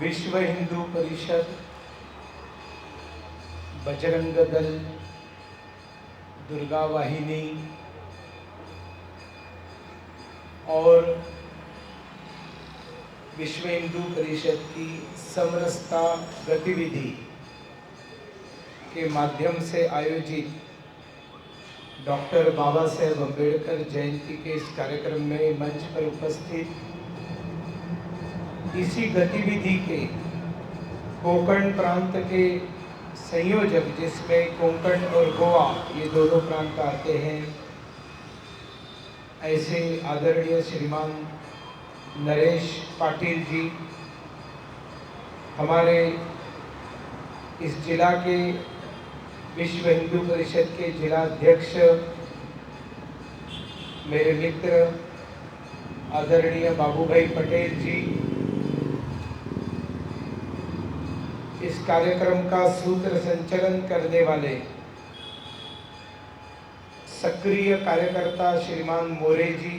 विश्व हिंदू परिषद, बजरंग दल, दुर्गा वाहिनी और विश्व हिंदू परिषद की समरसता गतिविधि के माध्यम से आयोजित डॉक्टर बाबा साहेब अम्बेडकर जयंती के इस कार्यक्रम में मंच पर उपस्थित इसी गतिविधि के कोंकण प्रांत के संयोजक, जिसमें कोंकण और गोवा ये दोनों प्रांत आते हैं, ऐसे आदरणीय श्रीमान नरेश पाटिल जी, हमारे इस जिला के विश्व हिंदू परिषद के जिला अध्यक्ष, मेरे मित्र आदरणीय बाबूभाई पटेल जी, इस कार्यक्रम का सूत्र संचालन करने वाले सक्रिय कार्यकर्ता श्रीमान मोरे जी,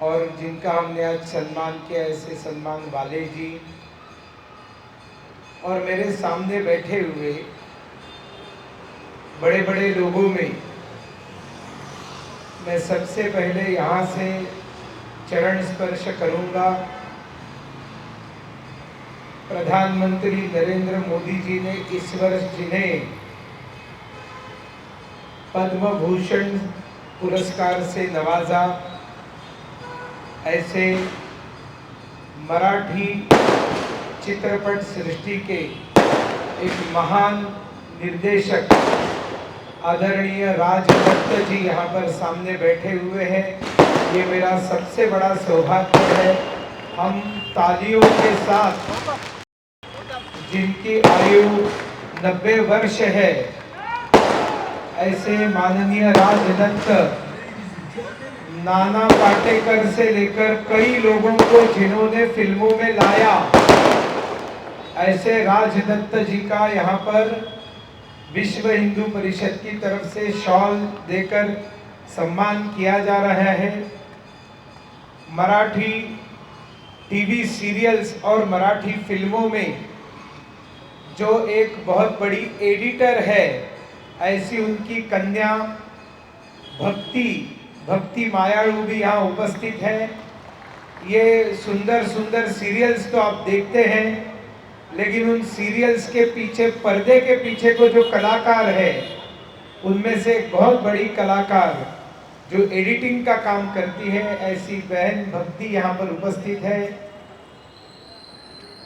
और जिनका हमने आज सम्मान किया ऐसे सम्मान वाले जी, और मेरे सामने बैठे हुए बड़े बड़े लोगों में मैं सबसे पहले यहाँ से चरण स्पर्श करूँगा प्रधानमंत्री नरेंद्र मोदी जी ने इस वर्ष जिन्हें पद्म भूषण पुरस्कार से नवाजा, ऐसे मराठी चित्रपट सृष्टि के एक महान निर्देशक आदरणीय राज दत्त जी यहाँ पर सामने बैठे हुए हैं। ये मेरा सबसे बड़ा सौभाग्य है। हम तालियों के साथ, जिनकी आयु 90 वर्ष है, ऐसे माननीय राज दत्त, नाना पाटेकर से लेकर कई लोगों को जिन्होंने फिल्मों में लाया, ऐसे राज दत्त जी का यहाँ पर विश्व हिंदू परिषद की तरफ से शॉल देकर सम्मान किया जा रहा है। मराठी टीवी सीरियल्स और मराठी फिल्मों में जो एक बहुत बड़ी एडिटर है, ऐसी उनकी कन्या भक्ति मायाळू भी यहाँ उपस्थित है। ये सुंदर सुंदर सीरियल्स तो आप देखते हैं, लेकिन उन सीरियल्स के पीछे, पर्दे के पीछे को जो कलाकार है, उनमें से एक बहुत बड़ी कलाकार जो एडिटिंग का काम करती है, ऐसी बहन भक्ति यहाँ पर उपस्थित है।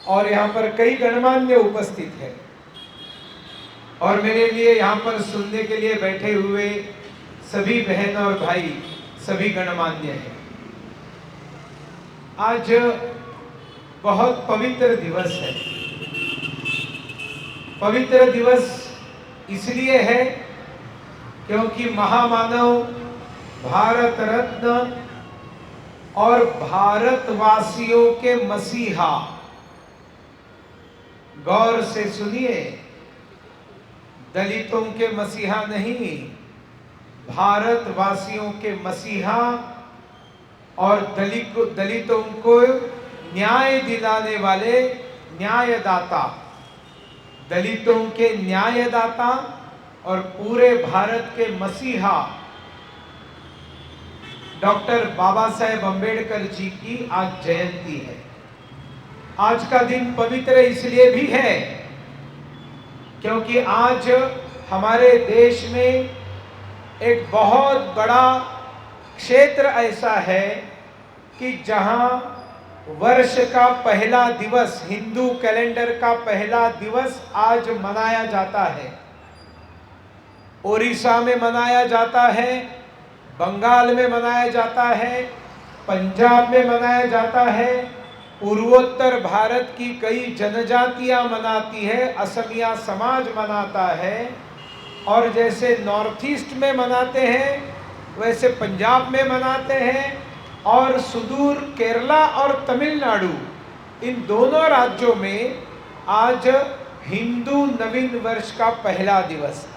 और यहाँ पर कई गणमान्य उपस्थित है, और मेरे लिए यहाँ पर सुनने के लिए बैठे हुए सभी बहन और भाई, सभी गणमान्य हैं। आज बहुत पवित्र दिवस है। पवित्र दिवस इसलिए है क्योंकि महामानव, भारत रत्न और भारतवासियों के मसीहा, गौर से सुनिए, दलितों के मसीहा नहीं, भारतवासियों के मसीहा और दलितों को न्याय दिलाने वाले न्यायदाता, दलितों के न्यायदाता और पूरे भारत के मसीहा डॉक्टर बाबा साहेब अम्बेडकर जी की आज जयंती है। आज का दिन पवित्र इसलिए भी है क्योंकि आज हमारे देश में एक बहुत बड़ा क्षेत्र ऐसा है कि जहां वर्ष का पहला दिवस, हिंदू कैलेंडर का पहला दिवस आज मनाया जाता है। ओडिशा में मनाया जाता है, बंगाल में मनाया जाता है, पंजाब में मनाया जाता है, पूर्वोत्तर भारत की कई जनजातियां मनाती है, असमिया समाज मनाता है, और जैसे नॉर्थ ईस्ट में मनाते हैं वैसे पंजाब में मनाते हैं, और सुदूर केरला और तमिलनाडु, इन दोनों राज्यों में आज हिंदू नवीन वर्ष का पहला दिवस है।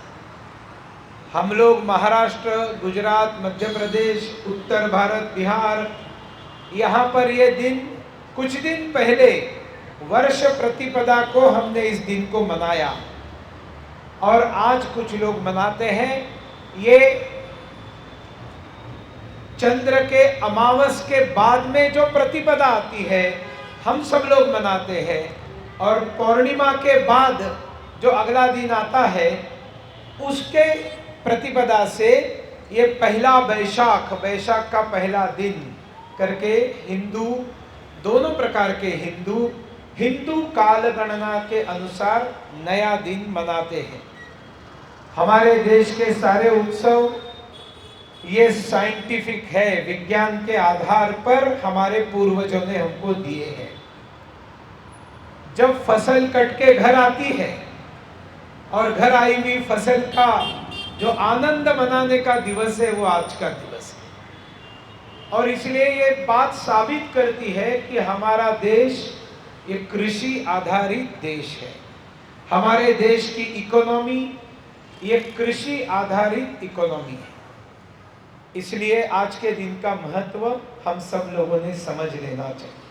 हम लोग महाराष्ट्र, गुजरात, मध्य प्रदेश, उत्तर भारत, बिहार, यहाँ पर ये दिन कुछ दिन पहले वर्ष प्रतिपदा को हमने इस दिन को मनाया और आज कुछ लोग मनाते हैं। ये चंद्र के अमावस के बाद में जो प्रतिपदा आती है हम सब लोग मनाते हैं, और पौर्णिमा के बाद जो अगला दिन आता है उसके प्रतिपदा से ये पहला वैशाख, वैशाख का पहला दिन करके हिंदू, दोनों प्रकार के हिंदू काल गणना के अनुसार नया दिन मनाते हैं। हमारे देश के सारे उत्सव ये साइंटिफिक है, विज्ञान के आधार पर हमारे पूर्वजों ने हमको दिए हैं। जब फसल कट के घर आती है और घर आई हुई फसल का जो आनंद मनाने का दिवस है वो आज का दिवस है। और इसलिए ये बात साबित करती है कि हमारा देश ये कृषि आधारित देश है। हमारे देश की इकोनॉमी ये कृषि आधारित इकोनॉमी है। इसलिए आज के दिन का महत्व हम सब लोगों ने समझ लेना चाहिए।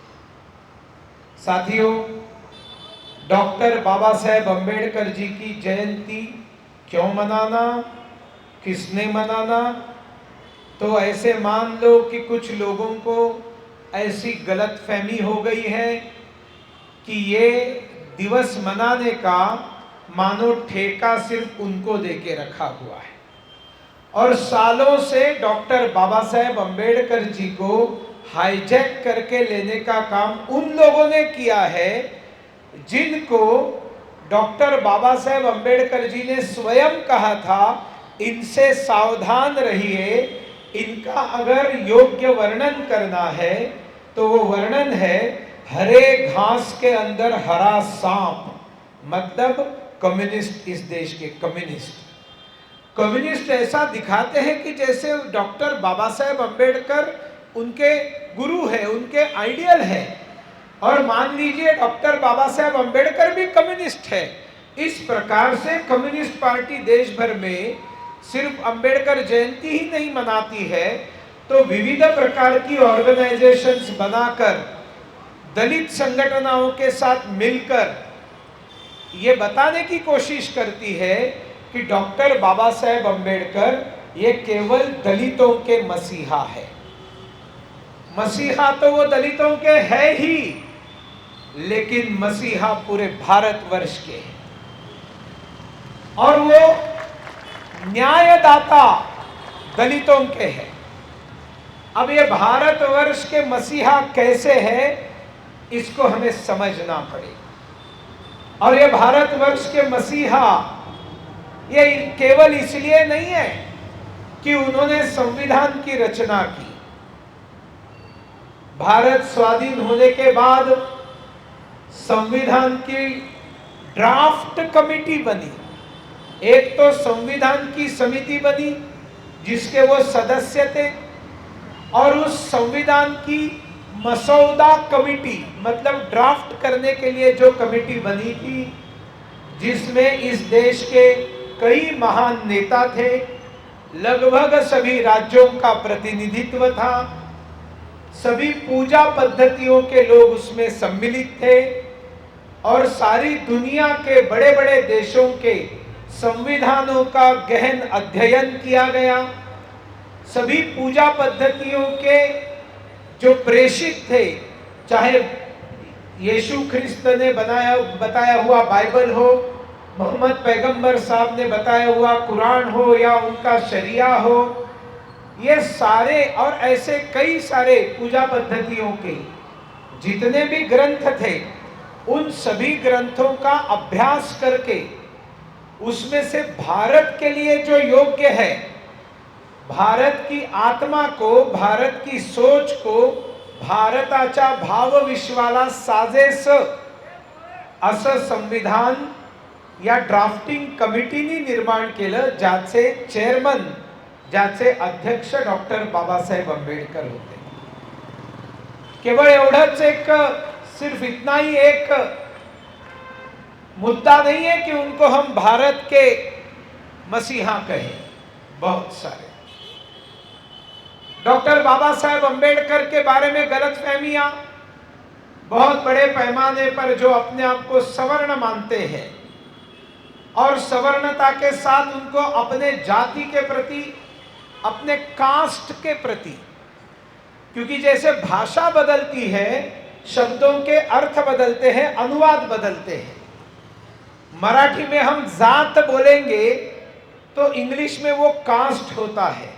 साथियों, डॉक्टर बाबा साहेब अम्बेडकर जी की जयंती क्यों मनाना, किसने मनाना? तो ऐसे मान लो कि कुछ लोगों को ऐसी गलतफहमी हो गई है कि ये दिवस मनाने का मानो ठेका सिर्फ उनको देके रखा हुआ है, और सालों से डॉक्टर बाबा साहेब अम्बेडकर जी को हाईजैक करके लेने का काम उन लोगों ने किया है जिनको डॉक्टर बाबा साहेब अम्बेडकर जी ने स्वयं कहा था इनसे सावधान रहिए, इनका अगर योग्य वर्णन करना है तो वो वर्णन है हरे घास के अंदर हरा सांप, मतलब कम्युनिस्ट। इस देश के कम्युनिस्ट ऐसा दिखाते हैं कि जैसे डॉक्टर बाबा साहेब अम्बेडकर उनके गुरु है, उनके आइडियल है। और मान लीजिए डॉक्टर बाबा साहेब अम्बेडकर भी कम्युनिस्ट है। इस प्रकार से कम्युनिस्ट पार्टी देश भर में सिर्फ अम्बेडकर जयंती ही नहीं मनाती है, तो विविध प्रकार की ऑर्गेनाइजेशंस बनाकर दलित संगठनों के साथ मिलकर ये बताने की कोशिश करती है कि डॉक्टर बाबा साहेब अम्बेडकर ये केवल दलितों के मसीहा है। मसीहा तो वो दलितों के है ही, लेकिन मसीहा पूरे भारतवर्ष के हैं, और वो न्यायदाता दलितों के हैं। अब ये भारतवर्ष के मसीहा कैसे है, इसको हमें समझना पड़ेगा। और ये भारतवर्ष के मसीहा ये केवल इसलिए नहीं है कि उन्होंने संविधान की रचना की। भारत स्वाधीन होने के बाद संविधान की ड्राफ्ट कमेटी बनी। एक तो संविधान की समिति बनी जिसके वो सदस्य थे, और उस संविधान की मसौदा कमेटी, मतलब ड्राफ्ट करने के लिए जो कमेटी बनी थी, जिसमें इस देश के कई महान नेता थे, लगभग सभी राज्यों का प्रतिनिधित्व था, सभी पूजा पद्धतियों के लोग उसमें सम्मिलित थे, और सारी दुनिया के बड़े बड़े देशों के संविधानों का गहन अध्ययन किया गया। सभी पूजा पद्धतियों के जो प्रेषित थे, चाहे यीशु ख्रिस्त ने बताया हुआ बाइबल हो, मोहम्मद पैगंबर साहब ने बताया हुआ कुरान हो, या उनका शरिया हो, ये सारे और ऐसे कई सारे पूजा पद्धतियों के जितने भी ग्रंथ थे, उन सभी ग्रंथों का अभ्यास करके उसमें से भारत के लिए जो योग्य है, भारत की आत्मा को, भारत की सोच को, भारताचा भाव विश्वाला साजेस असं संविधान या ड्राफ्टिंग कमिटीनी निर्माण केलं, ज्याचे चेअरमन, ज्याचे अध्यक्ष डॉक्टर बाबासाहेब आंबेडकर होते। केवळ एवढंच, एक सिर्फ इतना ही एक मुद्दा नहीं है कि उनको हम भारत के मसीहा कहें। बहुत सारे डॉक्टर बाबा साहेब अम्बेडकर के बारे में गलतफहमियां, बहुत बड़े पैमाने पर जो अपने आप को सवर्ण मानते हैं और सवर्णता के साथ उनको अपने जाति के प्रति, अपने कास्ट के प्रति, क्योंकि जैसे भाषा बदलती है, शब्दों के अर्थ बदलते हैं, अनुवाद बदलते हैं। मराठी में हम जात बोलेंगे तो इंग्लिश में वो कास्ट होता है,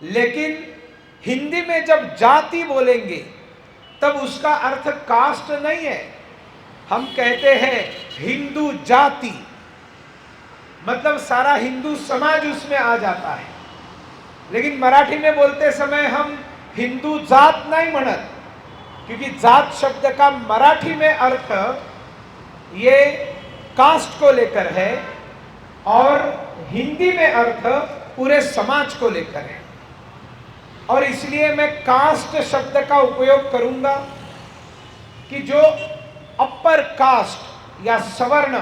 लेकिन हिंदी में जब जाति बोलेंगे तब उसका अर्थ कास्ट नहीं है। हम कहते हैं हिंदू जाति, मतलब सारा हिंदू समाज उसमें आ जाता है, लेकिन मराठी में बोलते समय हम हिंदू जात नहीं म्हणत, क्योंकि जात शब्द का मराठी में अर्थ ये कास्ट को लेकर है और हिंदी में अर्थ पूरे समाज को लेकर है। और इसलिए मैं कास्ट शब्द का उपयोग करूंगा कि जो अपर कास्ट या सवर्ण,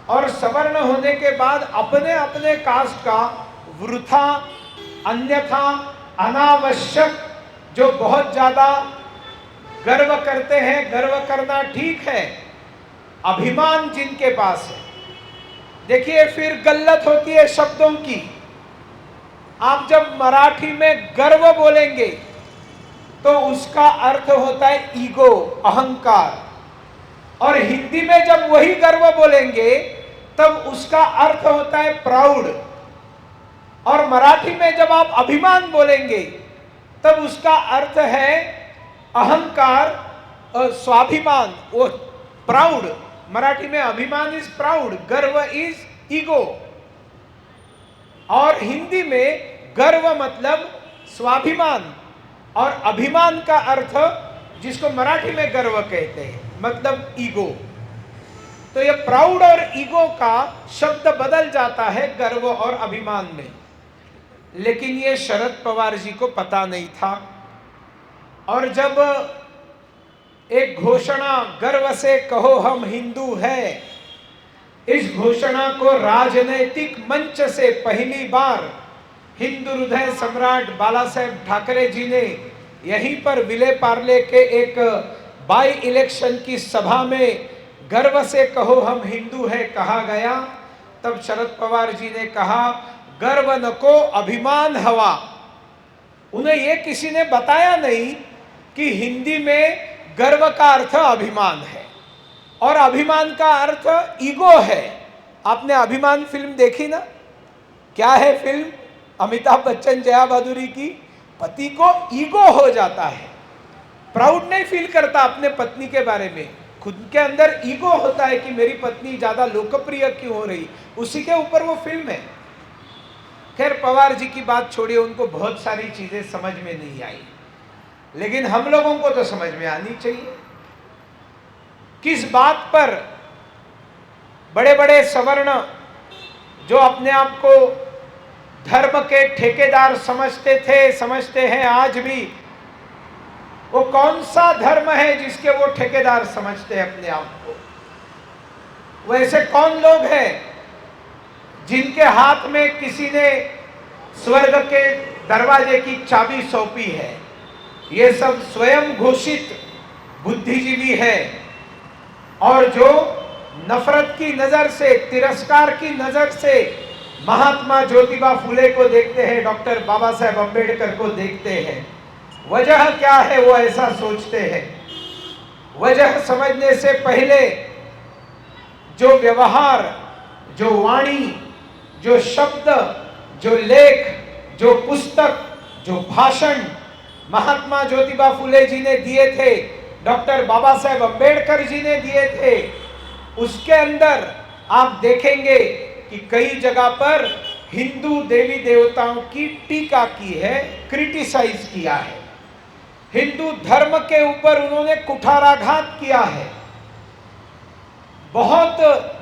और सवर्ण होने के बाद अपने अपने कास्ट का वृथा, अन्यथा, अनावश्यक जो बहुत ज्यादा गर्व करते हैं, गर्व करना ठीक है, अभिमान जिनके पास है। देखिए फिर गलत होती है शब्दों की। आप जब मराठी में गर्व बोलेंगे तो उसका अर्थ होता है ईगो, अहंकार, और हिंदी में जब वही गर्व बोलेंगे तब उसका अर्थ होता है प्राउड, और मराठी में जब आप अभिमान बोलेंगे तब उसका अर्थ है अहंकार, स्वाभिमान, वो प्राउड। मराठी में अभिमान इज प्राउड, गर्व इज ईगो, और हिंदी में गर्व मतलब स्वाभिमान, और अभिमान का अर्थ जिसको मराठी में गर्व कहते हैं मतलब ईगो। तो ये प्राउड और ईगो का शब्द बदल जाता है गर्व और अभिमान में, लेकिन ये शरद पवार जी को पता नहीं था। और जब एक घोषणा गर्व से कहो हम हिंदू हैं, इस घोषणा को राजनैतिक मंच से पहली बार हिंदू हृदय सम्राट बाला साहेब ठाकरे जी ने यहीं पर विले पार्ले के एक बाई इलेक्शन की सभा में गर्व से कहो हम हिंदू हैं कहा गया, तब शरद पवार जी ने कहा गर्व नको अभिमान हवा। उन्हें ये किसी ने बताया नहीं कि हिंदी में गर्व का अर्थ अभिमान है और अभिमान का अर्थ ईगो है। आपने अभिमान फिल्म देखी ना? क्या है फिल्म? अमिताभ बच्चन जया भादुरी की। पति को ईगो हो जाता है, प्राउड नहीं फील करता अपने पत्नी के बारे में, खुद के अंदर ईगो होता है कि मेरी पत्नी ज्यादा लोकप्रिय क्यों हो रही, उसी के ऊपर वो फिल्म है। खैर पवार जी की बात छोड़िए, उनको बहुत सारी चीजें समझ में नहीं आई, लेकिन हम लोगों को तो समझ में आनी चाहिए। किस बात पर बड़े बड़े सवर्ण जो अपने आप को धर्म के ठेकेदार समझते हैं आज भी, वो कौन सा धर्म है जिसके वो ठेकेदार समझते हैं अपने आप को? वैसे कौन लोग हैं जिनके हाथ में किसी ने स्वर्ग के दरवाजे की चाबी सौंपी है? ये सब स्वयं घोषित बुद्धिजीवी है, और जो नफरत की नजर से, तिरस्कार की नजर से महात्मा ज्योतिबा फुले को देखते हैं, डॉक्टर बाबा साहेब अम्बेडकर को देखते हैं। वजह क्या है वो ऐसा सोचते हैं? वजह समझने से पहले जो व्यवहार, जो वाणी, जो शब्द, जो लेख, जो पुस्तक, जो भाषण महात्मा ज्योतिबा फुले जी ने दिए थे, डॉक्टर बाबा साहेब अम्बेडकर जी ने दिए थे, उसके अंदर आप देखेंगे कि कई जगह पर हिंदू देवी देवताओं की टीका की है, क्रिटिसाइज किया है, हिंदू धर्म के ऊपर उन्होंने कुठाराघात किया है, बहुत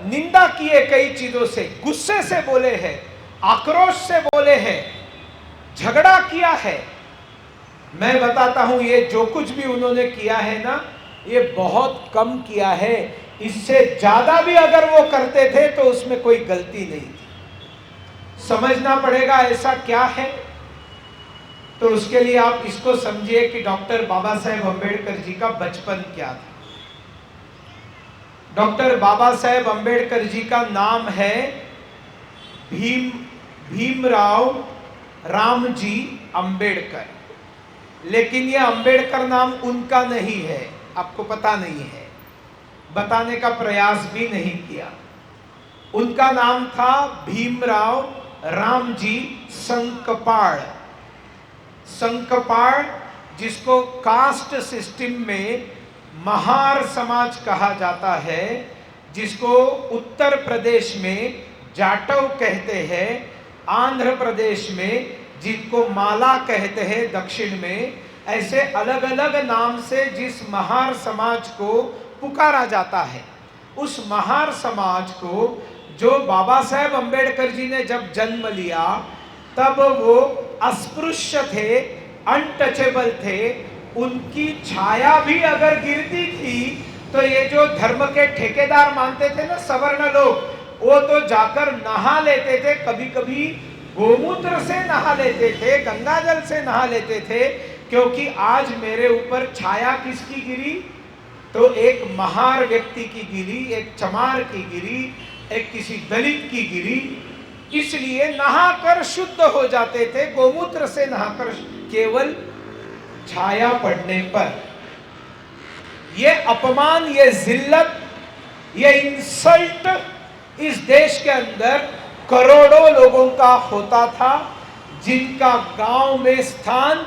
निंदा की है, कई चीजों से गुस्से से बोले हैं, आक्रोश से बोले हैं, झगड़ा किया है। मैं बताता हूं, ये जो कुछ भी उन्होंने किया है ना, ये बहुत कम किया है। इससे ज्यादा भी अगर वो करते थे तो उसमें कोई गलती नहीं थी। समझना पड़ेगा ऐसा क्या है। तो उसके लिए आप इसको समझिए कि डॉक्टर बाबा साहेब अम्बेडकर जी का बचपन क्या था। डॉक्टर बाबा साहेब अम्बेडकर जी का नाम है भीमराव रामजी अम्बेडकर, लेकिन यह अम्बेडकर नाम उनका नहीं है, आपको पता नहीं है, बताने का प्रयास भी नहीं किया। उनका नाम था भीमराव रामजी संकपाळ। संकपाळ, जिसको कास्ट सिस्टम में महार समाज कहा जाता है, जिसको उत्तर प्रदेश में जाटव कहते हैं, आंध्र प्रदेश में जिनको माला कहते हैं, दक्षिण में, ऐसे अलग अलग नाम से जिस महार समाज को पुकारा जाता है, उस महार समाज को जो बाबा साहेब अम्बेडकर जी ने जब जन्म लिया तब वो अस्पृश्य थे, अनटचेबल थे, उनकी छाया भी अगर गिरती थी तो ये जो धर्म के ठेकेदार मानते थे ना सवर्ण लोग, वो तो जाकर नहा लेते थे, कभी कभी गोमूत्र से नहा लेते थे, गंगाजल से नहा लेते थे, क्योंकि आज मेरे ऊपर छाया किसकी गिरी, तो एक महार व्यक्ति की गिरी, एक चमार की गिरी, एक किसी दलित की गिरी, इसलिए नहाकर शुद्ध हो जाते थे, गोमूत्र से नहाकर, केवल छाया पड़ने पर। ये अपमान, ये जिल्लत, ये इंसल्ट इस देश के अंदर करोड़ों लोगों का होता था, जिनका गांव में स्थान,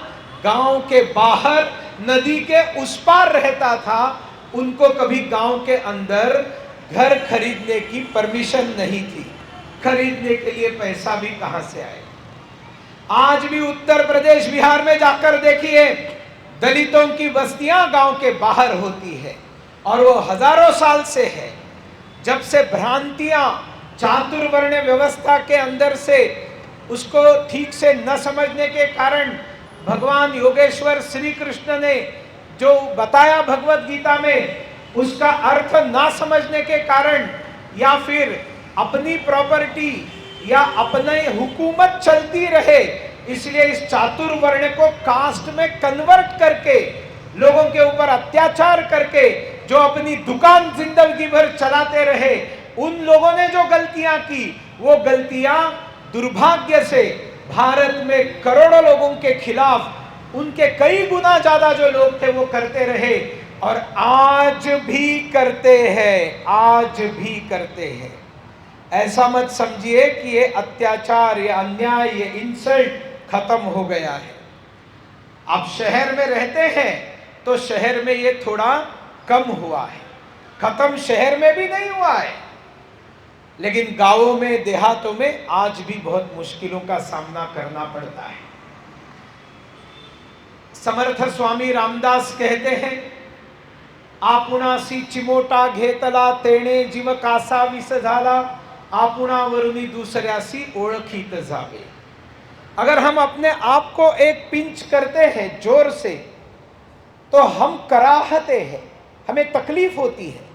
गांव के बाहर नदी के उस पार रहता था, उनको कभी गांव के अंदर घर खरीदने की परमिशन नहीं थी, खरीदने के लिए पैसा भी कहां से आए। आज भी उत्तर प्रदेश बिहार में जाकर देखिए, दलितों की बस्तियां गांव के बाहर होती है, और वो हजारों साल से है। जब से भ्रांतियां चातुर्वर्ण व्यवस्था के अंदर से उसको ठीक से न समझने के कारण भगवान योगेश्वर श्री कृष्ण ने जो बताया भगवत गीता में, उसका अर्थ ना समझने के कारण, या फिर अपनी प्रॉपर्टी या अपने हुकूमत चलती रहे, इसलिए इस चातुर्वर्ण को कास्ट में कन्वर्ट करके लोगों के ऊपर अत्याचार करके जो अपनी दुकान जिंदगी भर चलाते रहे, उन लोगों ने जो गलतियां की, वो गलतियां दुर्भाग्य से भारत में करोड़ों लोगों के खिलाफ उनके कई गुना ज्यादा जो लोग थे वो करते रहे, और आज भी करते हैं, आज भी करते हैं। ऐसा मत समझिए कि ये अत्याचार, ये अन्याय, ये इंसल्ट खत्म हो गया है। आप शहर में रहते हैं तो शहर में ये थोड़ा कम हुआ है, खत्म शहर में भी नहीं हुआ है, लेकिन गांवों में, देहातों में आज भी बहुत मुश्किलों का सामना करना पड़ता है। समर्थ स्वामी रामदास कहते हैं, आपुणासी चिमोटा घेतला तेणे जीव कासा विष झाला, आपुणावरुनी दुसऱ्यासी ओळखीत जावे। अगर हम अपने आप को एक पिंच करते हैं जोर से तो हम कराहते हैं, हमें तकलीफ होती है।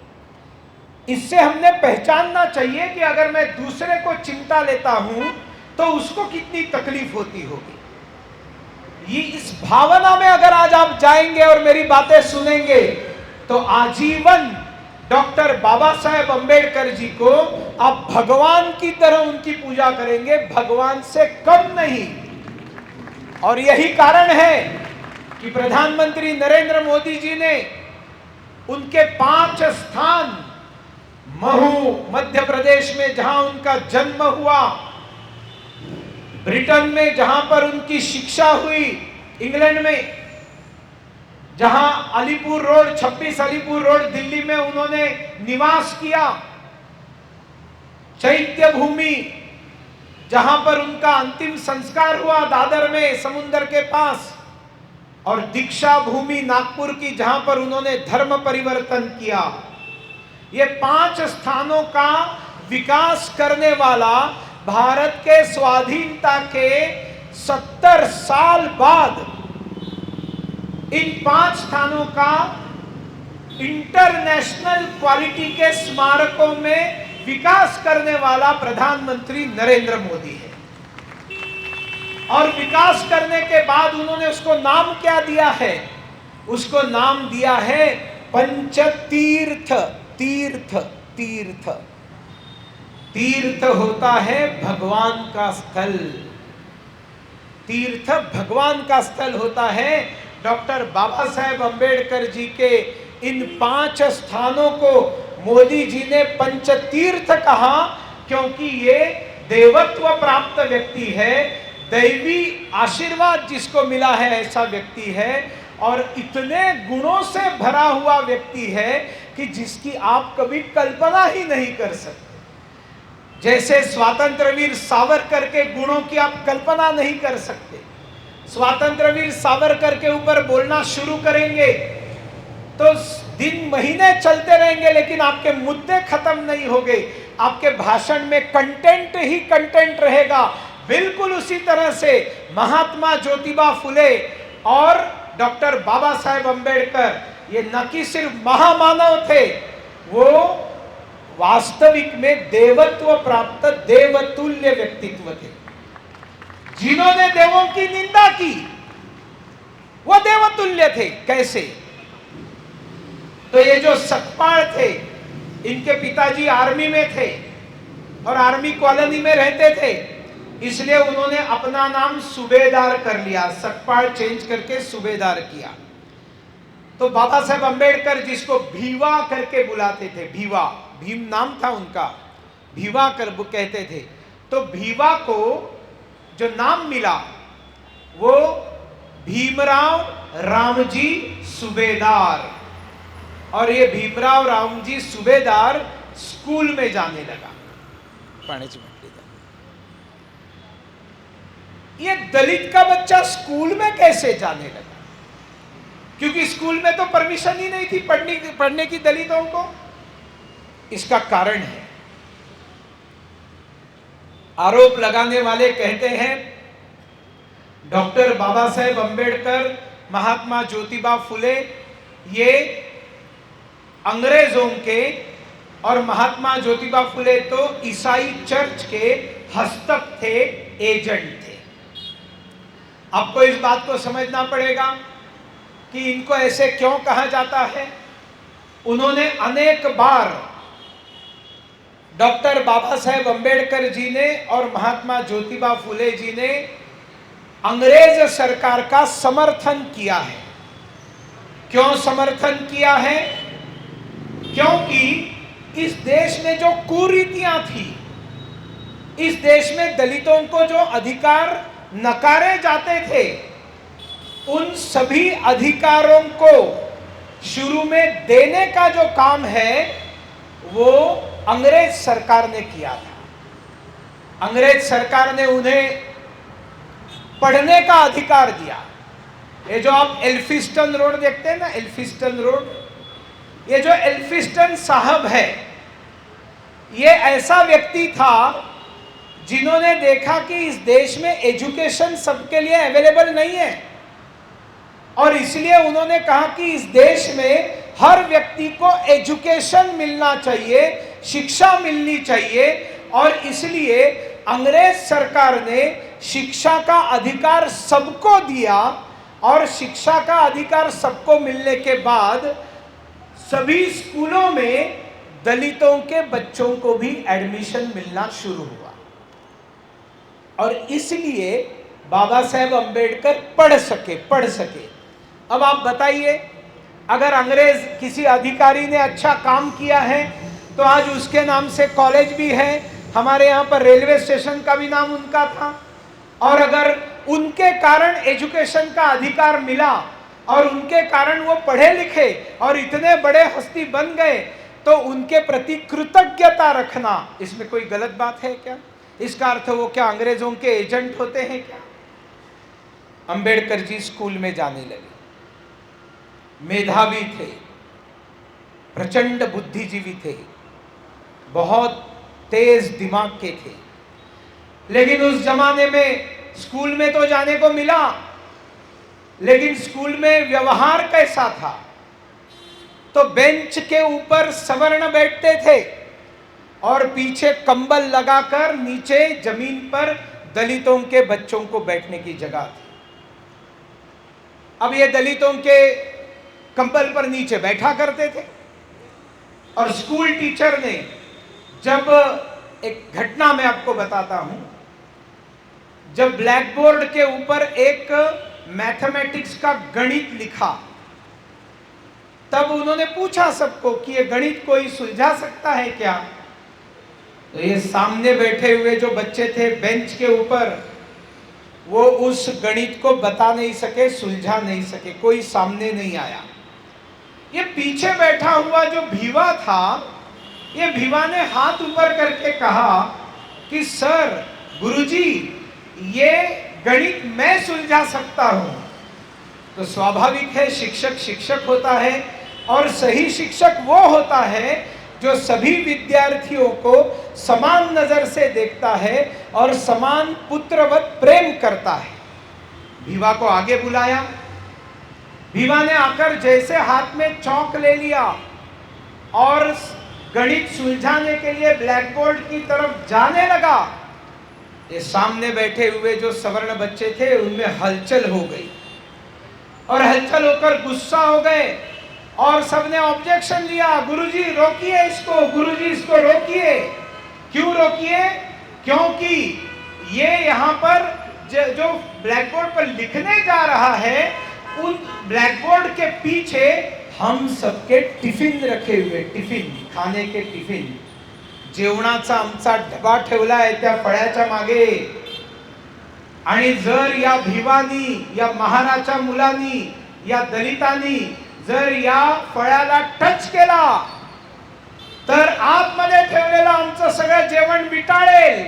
इससे हमने पहचानना चाहिए कि अगर मैं दूसरे को चिमटा लेता हूं तो उसको कितनी तकलीफ होती होगी। ये इस भावना में अगर आज आप जाएंगे और मेरी बातें सुनेंगे तो आजीवन डॉक्टर बाबा साहेब अम्बेडकर जी को आप भगवान की तरह उनकी पूजा करेंगे, भगवान से कम नहीं। और यही कारण है कि प्रधानमंत्री नरेंद्र मोदी जी ने उनके 5 स्थान, महू मध्य प्रदेश में जहां उनका जन्म हुआ, ब्रिटेन में जहां पर उनकी शिक्षा हुई, इंग्लैंड में जहां अलीपुर रोड, 26 अलीपुर रोड दिल्ली में उन्होंने निवास किया, चैत्य भूमि जहां पर उनका अंतिम संस्कार हुआ दादर में समुद्र के पास, और दीक्षा भूमि नागपुर की जहां पर उन्होंने धर्म परिवर्तन किया। ये 5 स्थानों का विकास करने वाला भारत के स्वाधीनता के 70 साल बाद इन 5 स्थानों का इंटरनेशनल क्वालिटी के स्मारकों में विकास करने वाला प्रधानमंत्री नरेंद्र मोदी है। और विकास करने के बाद उन्होंने उसको नाम क्या दिया है? उसको नाम दिया है पंचतीर्थ। तीर्थ तीर्थ तीर्थ होता है भगवान का स्थल। तीर्थ भगवान का स्थल होता है। डॉक्टर बाबा साहेब अम्बेडकर जी के इन 5 स्थानों को मोदी जी ने पंचतीर्थ कहा, क्योंकि ये देवत्व प्राप्त व्यक्ति है, दैवी आशीर्वाद जिसको मिला है ऐसा व्यक्ति है, और इतने गुणों से भरा हुआ व्यक्ति है कि जिसकी आप कभी कल्पना ही नहीं कर सकते। जैसे स्वातंत्रवीर सावरकर के गुणों की आप कल्पना नहीं कर सकते। स्वातंत्रवीर सावरकर के ऊपर बोलना शुरू करेंगे तो दिन महीने चलते रहेंगे, लेकिन आपके मुद्दे खत्म नहीं होंगे। आपके भाषण में कंटेंट ही कंटेंट रहेगा। बिल्कुल उसी तरह से महात्मा ज्योतिबा फुले और डॉक्टर बाबा साहेब अम्बेडकर ये न कि सिर्फ महामानव थे, वो वास्तविक में देवत्व प्राप्त देवतुल्य व्यक्तित्व थे। जिन्होंने देवों की निंदा की वो देवतुल्य थे। कैसे? तो ये जो सतपाल थे, इनके पिताजी आर्मी में थे और आर्मी कॉलोनी में रहते थे, इसलिए उन्होंने अपना नाम सूबेदार कर लिया। सतपाल चेंज करके सूबेदार किया। तो बाबा साहेब अम्बेडकर जिसको भीवा करके बुलाते थे, भीवा, भीम नाम था उनका, भीवा कर कहते थे। तो भीवा को जो नाम मिला वो भीमराव रामजी सूबेदार, और ये भीमराव रामजी सूबेदार स्कूल में जाने लगा। ये दलित का बच्चा स्कूल में कैसे जाने लगा? क्योंकि स्कूल में तो परमिशन ही नहीं थी पढ़ने की दलितों को। इसका कारण है, आरोप लगाने वाले कहते हैं डॉक्टर बाबा साहेब अम्बेडकर, महात्मा ज्योतिबा फुले ये अंग्रेजों के, और महात्मा ज्योतिबा फुले तो ईसाई चर्च के हस्तक थे, एजेंट थे। आपको इस बात को समझना पड़ेगा कि इनको ऐसे क्यों कहा जाता है। उन्होंने अनेक बार डॉक्टर बाबा साहेब अम्बेडकर जी ने और महात्मा ज्योतिबा फुले जी ने अंग्रेज सरकार का समर्थन किया है। क्यों समर्थन किया है? क्योंकि इस देश में जो कुरीतियां थी, इस देश में दलितों को जो अधिकार नकारे जाते थे, उन सभी अधिकारों को शुरू में देने का जो काम है वो अंग्रेज सरकार ने किया था। अंग्रेज सरकार ने उन्हें पढ़ने का अधिकार दिया। ये जो आप एल्फिस्टन रोड देखते हैं ना, एल्फिस्टन रोड, ये जो एल्फिस्टन साहब है, ये ऐसा व्यक्ति था जिन्होंने देखा कि इस देश में एजुकेशन सबके लिए अवेलेबल नहीं है, और इसलिए उन्होंने कहा कि इस देश में हर व्यक्ति को एजुकेशन मिलना चाहिए, शिक्षा मिलनी चाहिए, और इसलिए अंग्रेज सरकार ने शिक्षा का अधिकार सबको दिया। और शिक्षा का अधिकार सबको मिलने के बाद सभी स्कूलों में दलितों के बच्चों को भी एडमिशन मिलना शुरू हुआ, और इसलिए बाबा साहेब अम्बेडकर पढ़ सके। अब आप बताइए, अगर अंग्रेज किसी अधिकारी ने अच्छा काम किया है तो आज उसके नाम से कॉलेज भी है। हमारे यहाँ पर रेलवे स्टेशन का भी नाम उनका था, और अगर उनके कारण एजुकेशन का अधिकार मिला और उनके कारण वो पढ़े लिखे और इतने बड़े हस्ती बन गए, तो उनके प्रति कृतज्ञता रखना, इसमें कोई गलत बात है क्या? इसका अर्थ वो क्या अंग्रेजों के एजेंट होते हैं क्या? अंबेडकर जी स्कूल में जाने लगे, मेधावी थे, प्रचंड बुद्धिजीवी थे, बहुत तेज दिमाग के थे। लेकिन उस जमाने में स्कूल में तो जाने को मिला, लेकिन स्कूल में व्यवहार कैसा था? तो बेंच के ऊपर सवर्ण बैठते थे और पीछे कंबल लगाकर नीचे जमीन पर दलितों के बच्चों को बैठने की जगह थी। अब ये दलितों के कंबल पर नीचे बैठा करते थे और स्कूल टीचर ने जब, एक घटना मैं आपको बताता हूं, जब ब्लैक बोर्ड के ऊपर एक मैथमेटिक्स का गणित लिखा, तब उन्होंने पूछा सबको कि ये गणित कोई सुलझा सकता है क्या? तो ये सामने बैठे हुए जो बच्चे थे बेंच के ऊपर, वो उस गणित को बता नहीं सके, सुलझा नहीं सके, कोई सामने नहीं आया। ये पीछे बैठा हुआ जो भीवा था, ये भीवा ने हाथ ऊपर करके कहा कि सर, गुरुजी, ये गणित मैं सुलझा सकता हूं। तो स्वाभाविक है, शिक्षक शिक्षक होता है और सही शिक्षक वो होता है जो सभी विद्यार्थियों को समान नजर से देखता है और समान पुत्रवत प्रेम करता है। भीवा को आगे बुलाया। भीवा ने आकर जैसे हाथ में चौक ले लिया और गणित सुलझाने के लिए ब्लैक बोर्ड की तरफ जाने लगा, ये सामने बैठे हुए जो सवर्ण बच्चे थे उनमें हलचल हो गई और हलचल होकर गुस्सा हो गए और सबने ऑब्जेक्शन लिया, गुरुजी रोकिए इसको, गुरुजी इसको रोकिए। क्यों रोकिए? क्योंकि ये यहाँ पर जो ब्लैक बोर्ड पर लिखने जा रहा है, उन ब्लैक बोर्ड के पीछे हम सबके टिफिन रखे हुए, टिफिन, खाने के टिफिन, जेवणाचा आमचा डबा ठेवला आहे त्या फळ्याच्या मागे। आणि जर या भिवानी, या महाराच्या मुलांनी, या दलितांनी जर या फळ्याला टच केला तर आतमध्ये ठेवलेलं आमचं सगळं जेवण मिटाळेल,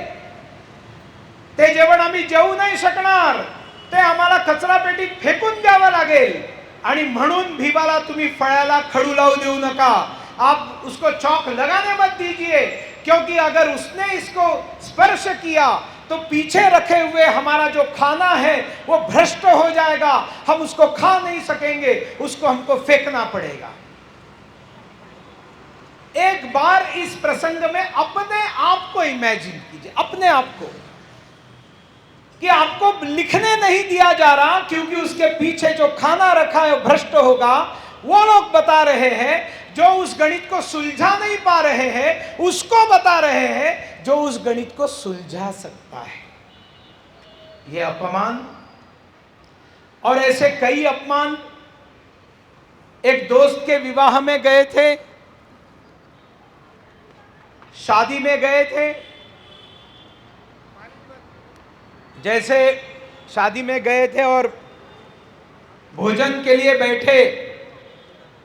ते जेवण आम्ही जेवू नाही शकणार, ते आम्हाला कचरा पेटीत फेकून द्यावं लागेल। आणि म्हणून भीवाला तुम्ही फळ्याला खडू लावू देऊ नका, आप उसको चौक लगाने मत दीजिए, क्योंकि अगर उसने इसको स्पर्श किया तो पीछे रखे हुए हमारा जो खाना है वो भ्रष्ट हो जाएगा, हम उसको खा नहीं सकेंगे, उसको हमको फेंकना पड़ेगा। एक बार इस प्रसंग में अपने आप को इमेजिन कीजिए, अपने आप को, कि आपको लिखने नहीं दिया जा रहा क्योंकि उसके पीछे जो खाना रखा है वो भ्रष्ट होगा। वो लोग बता रहे हैं जो उस गणित को सुलझा नहीं पा रहे हैं, उसको बता रहे हैं जो उस गणित को सुलझा सकता है। यह अपमान और ऐसे कई अपमान। एक दोस्त के विवाह में गए थे, शादी में गए थे, जैसे शादी में गए थे और भोजन के लिए बैठे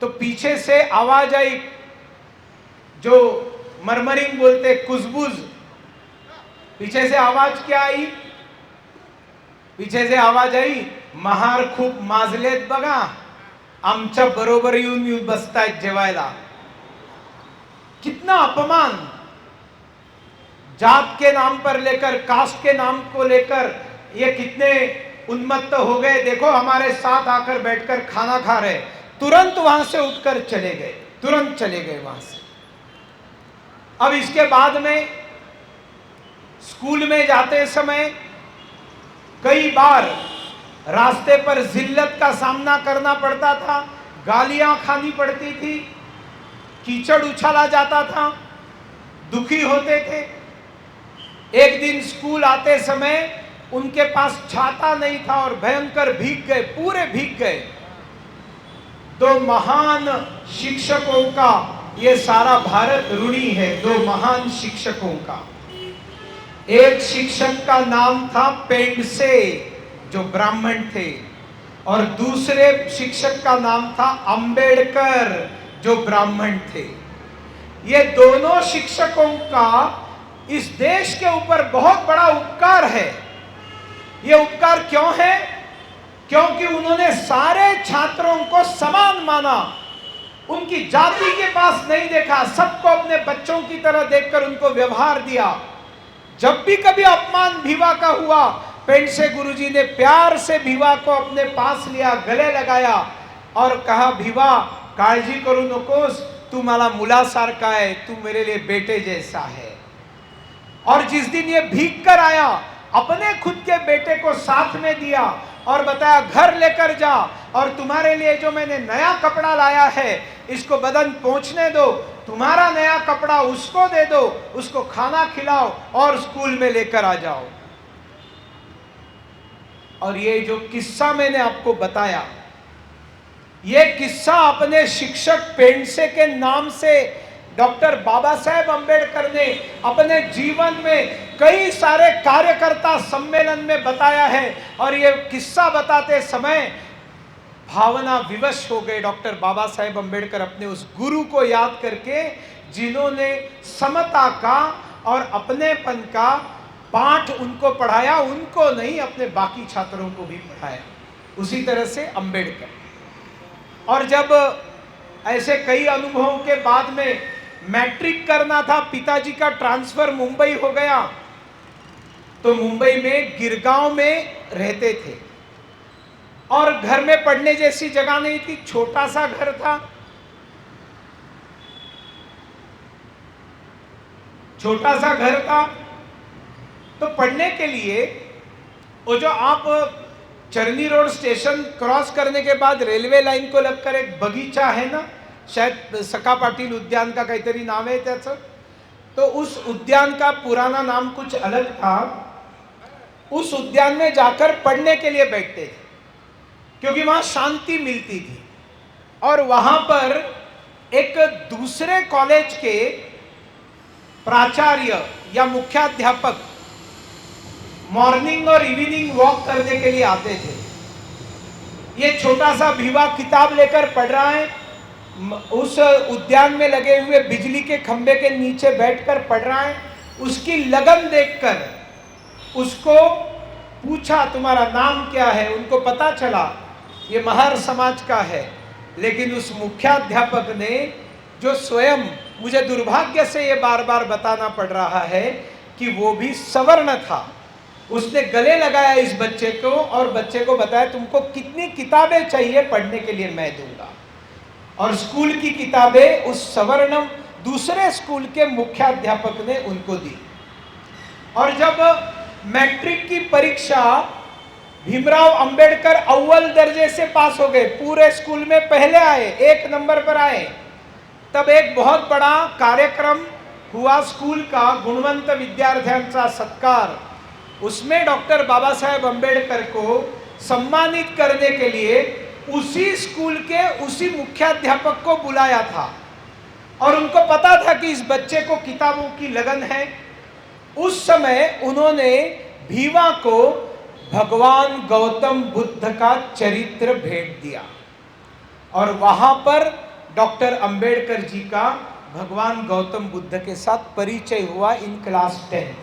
तो पीछे से आवाज आई, जो मरमरिंग बोलते, कुजबुज। पीछे से आवाज क्या आई? पीछे से आवाज आई, महार खूप माजलेत बघा, आमच्या बरोबर येऊन बसतायत जेवायला। कितना अपमान! जात के नाम पर लेकर, कास्ट के नाम को लेकर ये कितने उन्मत्त हो गए। देखो हमारे साथ आकर बैठकर खाना खा रहे, तुरंत वहां से उठकर चले गए, तुरंत चले गए वहां से। अब इसके बाद में स्कूल में जाते समय कई बार रास्ते पर जिल्लत का सामना करना पड़ता था, गालियां खानी पड़ती थी, कीचड़ उछाला जाता था, दुखी होते थे। एक दिन स्कूल आते समय उनके पास छाता नहीं था और भयंकर भीग गए, पूरे भीग गए। दो महान शिक्षकों का ये सारा भारत ऋणी है, दो महान शिक्षकों का। एक शिक्षक का नाम था पेंडसे, जो ब्राह्मण थे, और दूसरे शिक्षक का नाम था अंबेडकर, जो ब्राह्मण थे। ये दोनों शिक्षकों का इस देश के ऊपर बहुत बड़ा उपकार है। ये उपकार क्यों है? क्योंकि उन्होंने सारे छात्रों को समान माना, उनकी जाति के पास नहीं देखा, सबको अपने बच्चों की तरह देखकर उनको व्यवहार दिया। जब भी कभी अपमान भीवा का हुआ, पेंडसे गुरुजी ने प्यार से भीवा को अपने पास लिया, गले लगाया और कहा, भीवा काळजी करू नकोस, तू मला मुलासारखा है, तू मेरे लिए बेटे जैसा है। और जिस दिन ये भीग कर आया अपने खुद के बेटे को साथ में दिया और बताया घर लेकर जा, और तुम्हारे लिए जो मैंने नया कपड़ा लाया है इसको बदन पोंछने दो, तुम्हारा नया कपड़ा उसको दे दो, उसको खाना खिलाओ और स्कूल में लेकर आ जाओ। और ये जो किस्सा मैंने आपको बताया, ये किस्सा अपने शिक्षक पेंडसे के नाम से डॉक्टर बाबा साहेब अंबेडकर ने अपने जीवन में कई सारे कार्यकर्ता सम्मेलन में बताया है। और ये किस्सा बताते समय भावना विवश हो गए डॉक्टर बाबा साहेब अंबेडकर अपने उस गुरु को याद करके, जिन्होंने समता का और अपनेपन का पाठ उनको पढ़ाया, उनको नहीं अपने बाकी छात्रों को भी पढ़ाया। उसी तरह से अंबेडकर। और जब ऐसे कई अनुभवों के बाद में मैट्रिक करना था, पिताजी का ट्रांसफर मुंबई हो गया, तो मुंबई में गिरगांव में रहते थे और घर में पढ़ने जैसी जगह नहीं थी, छोटा सा घर था, छोटा सा घर था। तो पढ़ने के लिए वो जो आप चरनी रोड स्टेशन क्रॉस करने के बाद रेल्वे लाईन को लगकर एक बगीचा है ना, शायद सखा पाटील उद्यान का काहीतरी नाव आहे त्याचं, तो उस उद्यान का पुराना नाम कुछ अलग था। उस उद्यान में जाकर पढ़ने के लिए बैठते थे क्योंकि वहां शांति मिलती थी। और वहां पर एक दूसरे कॉलेज के प्राचार्य या मुख्याध्यापक मॉर्निंग और इवनिंग वॉक करने के लिए आते थे। ये छोटा सा भीवा किताब लेकर पढ़ रहा है, उस उद्यान में लगे हुए बिजली के खंबे के नीचे बैठकर पढ़ रहा है। उसकी लगन देखकर उसको पूछा तुम्हारा नाम क्या है, उनको पता चला ये महार समाज का है। लेकिन उस मुख्याध्यापक ने, जो स्वयं, मुझे दुर्भाग्य से ये बार बार बताना पड़ रहा है कि वो भी सवर्ण था, उसने गले लगाया इस बच्चे को और बच्चे को बताया तुमको कितनी किताबें चाहिए पढ़ने के लिए मैं दूंगा। और स्कूल की किताबें उस सवर्ण दूसरे स्कूल के मुख्याध्यापक ने उनको दी। और जब मैट्रिक की परीक्षा भीमराव अंबेडकर अव्वल दर्जे से पास हो गए, पूरे स्कूल में पहले आए, 1 नंबर पर आए, तब एक बहुत बड़ा कार्यक्रम हुआ स्कूल का, गुणवंत विद्यार्थ्यांचा सत्कार। उसमें डॉक्टर बाबा साहेब अंबेडकर को सम्मानित करने के लिए उसी स्कूल के उसी मुख्याध्यापक को बुलाया था। और उनको पता था कि इस बच्चे को किताबों की लगन है। उस समय उन्होंने भीवा को भगवान गौतम बुद्ध का चरित्र भेंट दिया और वहां पर डॉक्टर अंबेडकर जी का भगवान गौतम बुद्ध के साथ परिचय हुआ इन क्लास 10।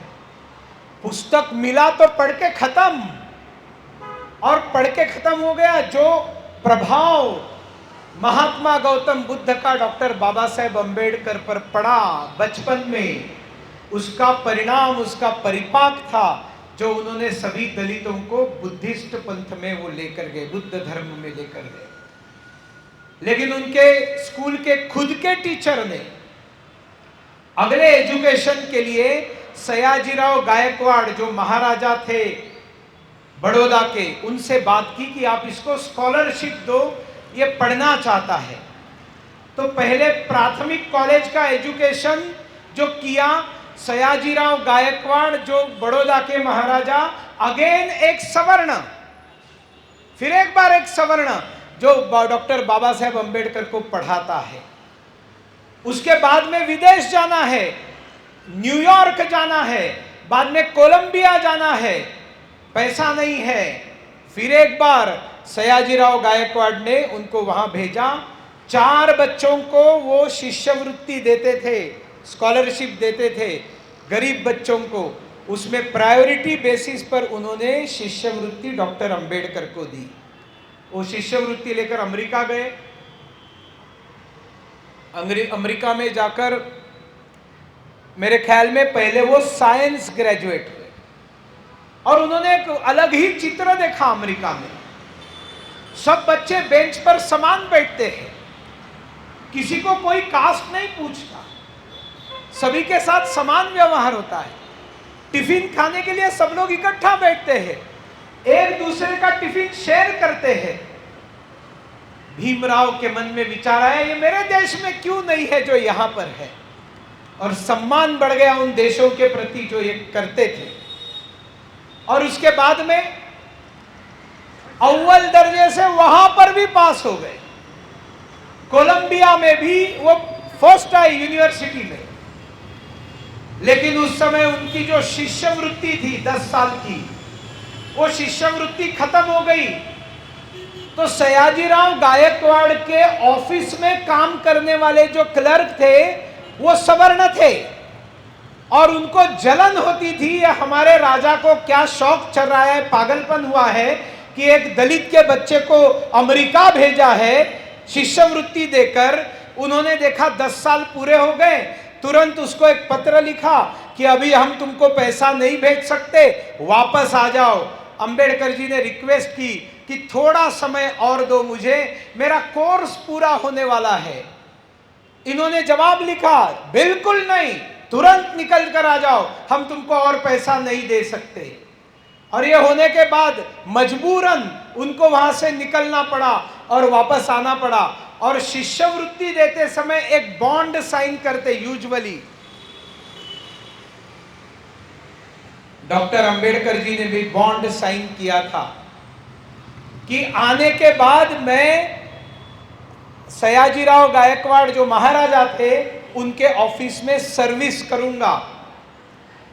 पुस्तक मिला तो पढ़ के खत्म, और पढ़ के खत्म हो गया। जो प्रभाव महात्मा गौतम बुद्ध का डॉक्टर बाबा साहेब अंबेडकर पर पड़ा बचपन में, उसका परिणाम, उसका परिपाक था जो उन्होंने सभी दलितों को बुद्धिस्ट पंथ में वो लेकर गए, बुद्ध धर्म में लेकर गए। लेकिन उनके स्कूल के खुद के टीचर ने अगले एजुकेशन के लिए सयाजीराव गायकवाड़, जो महाराजा थे बड़ौदा के, उनसे बात की कि आप इसको स्कॉलरशिप दो, ये पढ़ना चाहता है। तो पहले प्राथमिक कॉलेज का एजुकेशन जो किया सयाजीराव गायकवाड़, जो बड़ौदा के महाराजा, अगेन एक सवर्ण, फिर एक बार एक सवर्ण जो डॉक्टर बाबा साहेब अंबेडकर को पढ़ाता है। उसके बाद में विदेश जाना है, न्यूयॉर्क जाना है, बाद में कोलंबिया जाना है, पैसा नहीं है। फिर एक बार सयाजीराव गायकवाड़ ने उनको वहां भेजा। 4 बच्चों को वो शिष्यवृत्ति देते थे, स्कॉलरशिप देते थे गरीब बच्चों को। उसमें प्रायोरिटी बेसिस पर उन्होंने शिष्यवृत्ति डॉक्टर अंबेडकर को दी। वो शिष्यवृत्ति लेकर अमेरिका गए। अमेरिका में जाकर मेरे ख्याल में पहले वो साइंस ग्रेजुएट हुए और उन्होंने एक अलग ही चित्र देखा अमेरिका में। सब बच्चे बेंच पर समान बैठते हैं, किसी को कोई कास्ट नहीं पूछता, सभी के साथ समान व्यवहार होता है। टिफिन खाने के लिए सब लोग इकट्ठा बैठते हैं, एक दूसरे का टिफिन शेयर करते हैं। भीमराव के मन में विचार आया, ये मेरे देश में क्यों नहीं है जो यहां पर है, और सम्मान बढ़ गया उन देशों के प्रति जो ये करते थे। और उसके बाद में अव्वल दर्जे से वहां पर भी पास हो गए। कोलंबिया में भी वो फर्स्ट आई यूनिवर्सिटी में। लेकिन उस समय उनकी जो शिष्यवृत्ति थी 10 साल की, वो शिष्यवृत्ति खत्म हो गई। तो सयाजीराव गायकवाड़ के ऑफिस में काम करने वाले जो क्लर्क थे वो सवर्ण थे, और उनको जलन होती थी, ये हमारे राजा को क्या शौक चल रहा है, पागलपन हुआ है कि एक दलित के बच्चे को अमेरिका भेजा है शिष्यवृत्ति देकर। उन्होंने देखा 10 साल पूरे हो गए, तुरंत उसको एक पत्र लिखा कि अभी हम तुमको पैसा नहीं भेज सकते, वापस आ जाओ। अंबेडकर जी ने रिक्वेस्ट की कि थोड़ा समय और दो मुझे, मेरा कोर्स पूरा होने वाला है। इन्होंने जवाब लिखा, बिल्कुल नहीं, तुरंत निकल कर आ जाओ, हम तुमको और पैसा नहीं दे सकते। और ये होने के बाद मजबूरन उनको वहां से निकलना पड़ा और वापस आना पड़ा। और शिष्यवृत्ति देते समय एक बॉन्ड साइन करते, यूजुअली डॉक्टर अंबेडकर जी ने भी बॉन्ड साइन किया था कि आने के बाद मैं सयाजीराव गायकवाड़ जो महाराजा थे उनके ऑफिस में सर्विस करूंगा।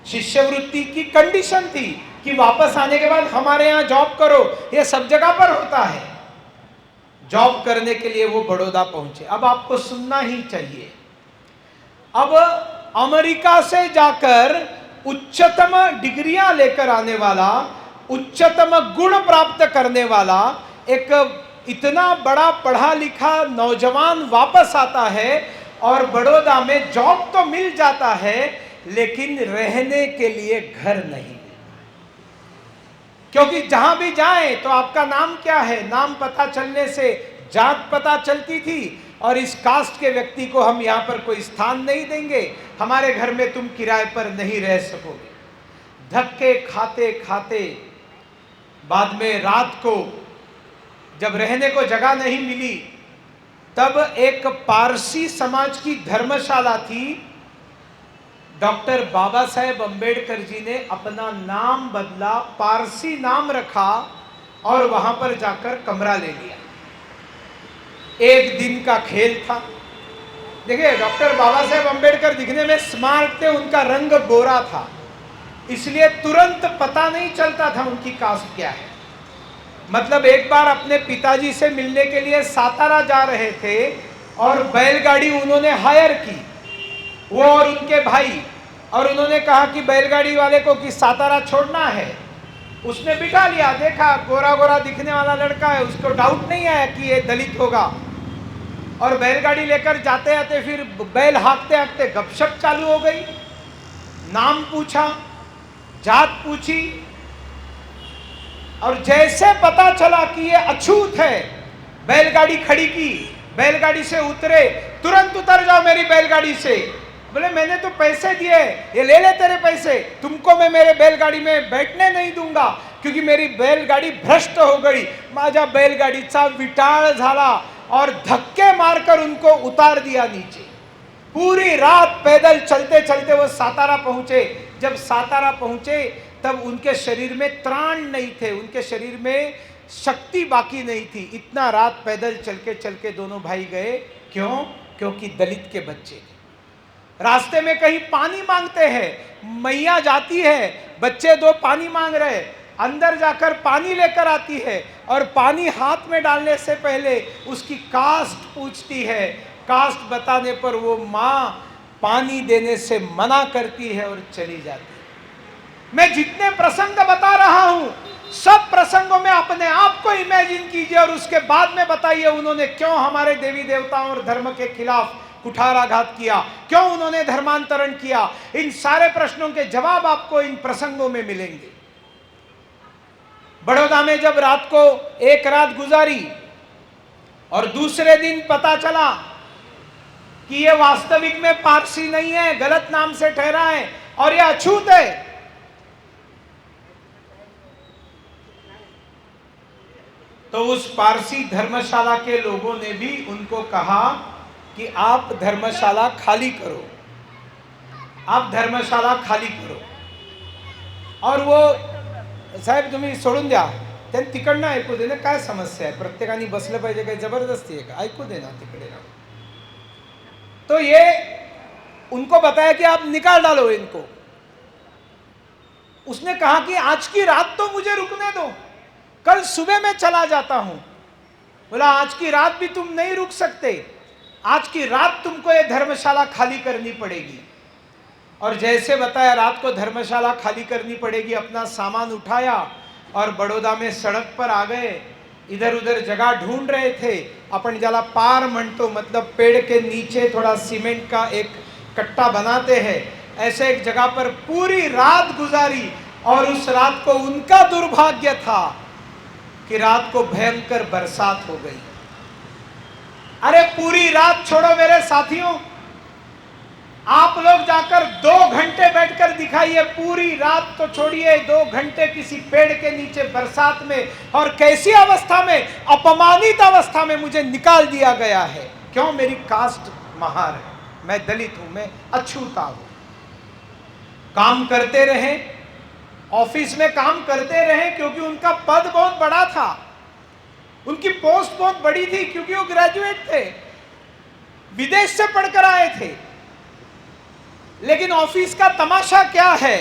शिष्यवृत्ति की कंडीशन थी कि वापस आने के बाद हमारे यहाँ जॉब करो, ये सब जगह पर होता है। जॉब करने के लिए वो बड़ौदा पहुंचे। अब आपको सुनना ही चाहिए, अब अमेरिका से जाकर उच्चतम डिग्रियां लेकर आने वाला, उच्चतम गुण प्राप्त करने वाला एक इतना बड़ा पढ़ा लिखा नौजवान वापस आता है और बड़ौदा में जॉब तो मिल जाता है, लेकिन रहने के लिए घर नहीं। क्योंकि जहां भी जाए तो आपका नाम क्या है, नाम पता चलने से जात पता चलती थी, और इस कास्ट के व्यक्ति को हम यहां पर कोई स्थान नहीं देंगे, हमारे घर में तुम किराए पर नहीं रह सकोगे। धक्के खाते खाते बाद में रात को जब रहने को जगह नहीं मिली, तब एक पारसी समाज की धर्मशाला थी। डॉक्टर बाबा साहेब अंबेडकर जी ने अपना नाम बदला, पारसी नाम रखा और वहां पर जाकर कमरा ले लिया। एक दिन का खेल था। देखिए, डॉक्टर बाबा साहेब अंबेडकर दिखने में स्मार्ट थे, उनका रंग गोरा था, इसलिए तुरंत पता नहीं चलता था उनकी कास्ट क्या है। मतलब एक बार अपने पिताजी से मिलने के लिए सातारा जा रहे थे और बैलगाड़ी उन्होंने हायर की, वो और उनके भाई, और उन्होंने कहा कि बैलगाड़ी वाले को कि सातारा छोड़ना है। उसने बिठा लिया, देखा गोरा गोरा दिखने वाला लड़का है, उसको डाउट नहीं आया कि ये दलित होगा। और बैलगाड़ी लेकर जाते जाते फिर बैल हाँकते हाँकते गपशप चालू हो गई। नाम पूछा, जात पूछी, और जैसे पता चला कि ये अछूत है, बैलगाड़ी खड़ी की, बैलगाड़ी से उतरे, तुरंत उतर जाओ मेरी बैलगाड़ी से। बोले मैंने तो पैसे दिए, ये ले ले तेरे पैसे, तुमको मैं मेरे बैलगाड़ी में बैठने नहीं दूंगा, क्योंकि मेरी बैलगाडी भ्रष्ट हो गई। माझ्या बैलगाडीचा विटाळ झाला और धक्के मारकर उनको उतार दिया नीचे। पूरी रात पैदल चलते चलते वो सातारा पहुंचे। जब सातारा पहुंचे तब उनके शरीर में त्राण नहीं थे, उनके शरीर में शक्ति बाकी नहीं थी। इतना रात पैदल चल के दोनों भाई गए। क्यों? क्योंकि दलित के बच्चे रास्ते में कहीं पानी मांगते हैं, मैया जाती है, बच्चे दो पानी मांग रहे, अंदर जाकर पानी लेकर आती है और पानी हाथ में डालने से पहले उसकी कास्ट पूछती है। कास्ट बताने पर वो माँ पानी देने से मना करती है और चली जाती है। मैं जितने प्रसंग बता रहा हूं, सब प्रसंगों में अपने आप को इमेजिन कीजिए और उसके बाद में बताइए उन्होंने क्यों हमारे देवी देवताओं और धर्म के खिलाफ कुठाराघात किया, क्यों उन्होंने धर्मांतरण किया। इन सारे प्रश्नों के जवाब आपको इन प्रसंगों में मिलेंगे। बड़ौदा में जब रात को एक रात गुजारी और दूसरे दिन पता चला कि ये वास्तविक में पारसी नहीं है, गलत नाम से ठहरा है और ये अछूत है, तो उस पारसी धर्मशाला के लोगों ने भी उनको कहा कि आप धर्मशाला खाली करो, आप धर्मशाला खाली करो। और वो साहेब तुम्ही सोडून द्या, त्यांनी तिकडनं ऐकू दे ना, काय समस्या आहे, प्रत्येकाने बसलं पाहिजे, काही जबरदस्ती आहे का, ऐकू दे ना तिकडे ना। तो ये उनको बताया कि आप निकाल डालो इनको। उसने कहा कि आज की रात तो मुझे रुकने दो, कल सुबह मैं चला जाता हूं। बोला आज की रात भी तुम नहीं रुक सकते, आज की रात तुमको ये धर्मशाला खाली करनी पड़ेगी। और जैसे बताया रात को धर्मशाला खाली करनी पड़ेगी, अपना सामान उठाया और बड़ौदा में सड़क पर आ गए। इधर उधर जगह ढूंढ रहे थे, अपन ज्याला पार म्हणतो, मतलब पेड़ के नीचे थोड़ा सीमेंट का एक कट्टा बनाते हैं, ऐसे एक जगह पर पूरी रात गुजारी। और उस रात को उनका दुर्भाग्य था कि रात को भयंकर बरसात हो गई। अरे पूरी रात छोड़ो मेरे साथियों, आप लोग जाकर 2 घंटे बैठकर दिखाइए, पूरी रात तो छोड़िए, 2 घंटे किसी पेड़ के नीचे बरसात में, और कैसी अवस्था में, अपमानित अवस्था में मुझे निकाल दिया गया है। क्यों? मेरी कास्ट महार है, मैं दलित हूं, मैं अछूता हूं। काम करते रहे, ऑफिस में काम करते रहे, क्योंकि उनका पद बहुत बड़ा था, उनकी पोस्ट बहुत बड़ी थी, क्योंकि वो ग्रेजुएट थे, विदेश से पढ़कर आए थे। लेकिन ऑफिस का तमाशा क्या है,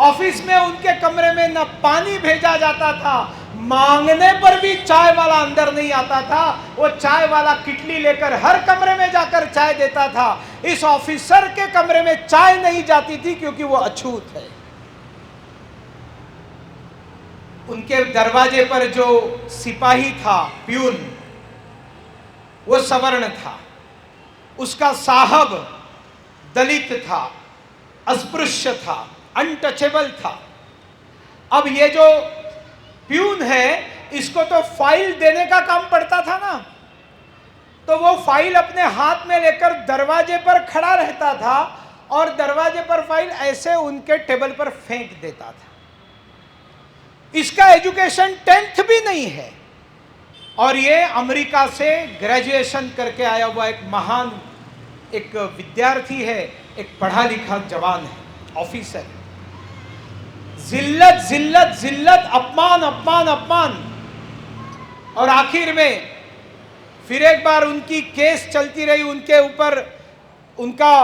ऑफिस में उनके कमरे में न पानी भेजा जाता था, मांगने पर भी चाय वाला अंदर नहीं आता था। वो चाय वाला किटली लेकर हर कमरे में जाकर चाय देता था। इस ऑफिसर के कमरे में चाय नहीं जाती थी, क्योंकि वो अछूत है। उनके दरवाजे पर जो सिपाही था, प्यून, वो सवर्ण था, उसका साहब दलित था, अस्पृश्य था, अनटचेबल था। अब ये जो प्यून है, इसको तो फाइल देने का काम पड़ता था ना, तो वो फाइल अपने हाथ में लेकर दरवाजे पर खड़ा रहता था और दरवाजे पर फाइल ऐसे उनके टेबल पर फेंक देता था। इसका एजुकेशन 10th भी नहीं है, और ये अमेरिका से ग्रेजुएशन करके आया हुआ एक महान एक विद्यार्थी है, एक पढ़ा लिखा जवान है, ऑफिसर। जिल्लत जिल्लत जिल्लत, अपमान अपमान अपमान। और आखिर में फिर एक बार उनकी केस चलती रही उनके ऊपर। उनका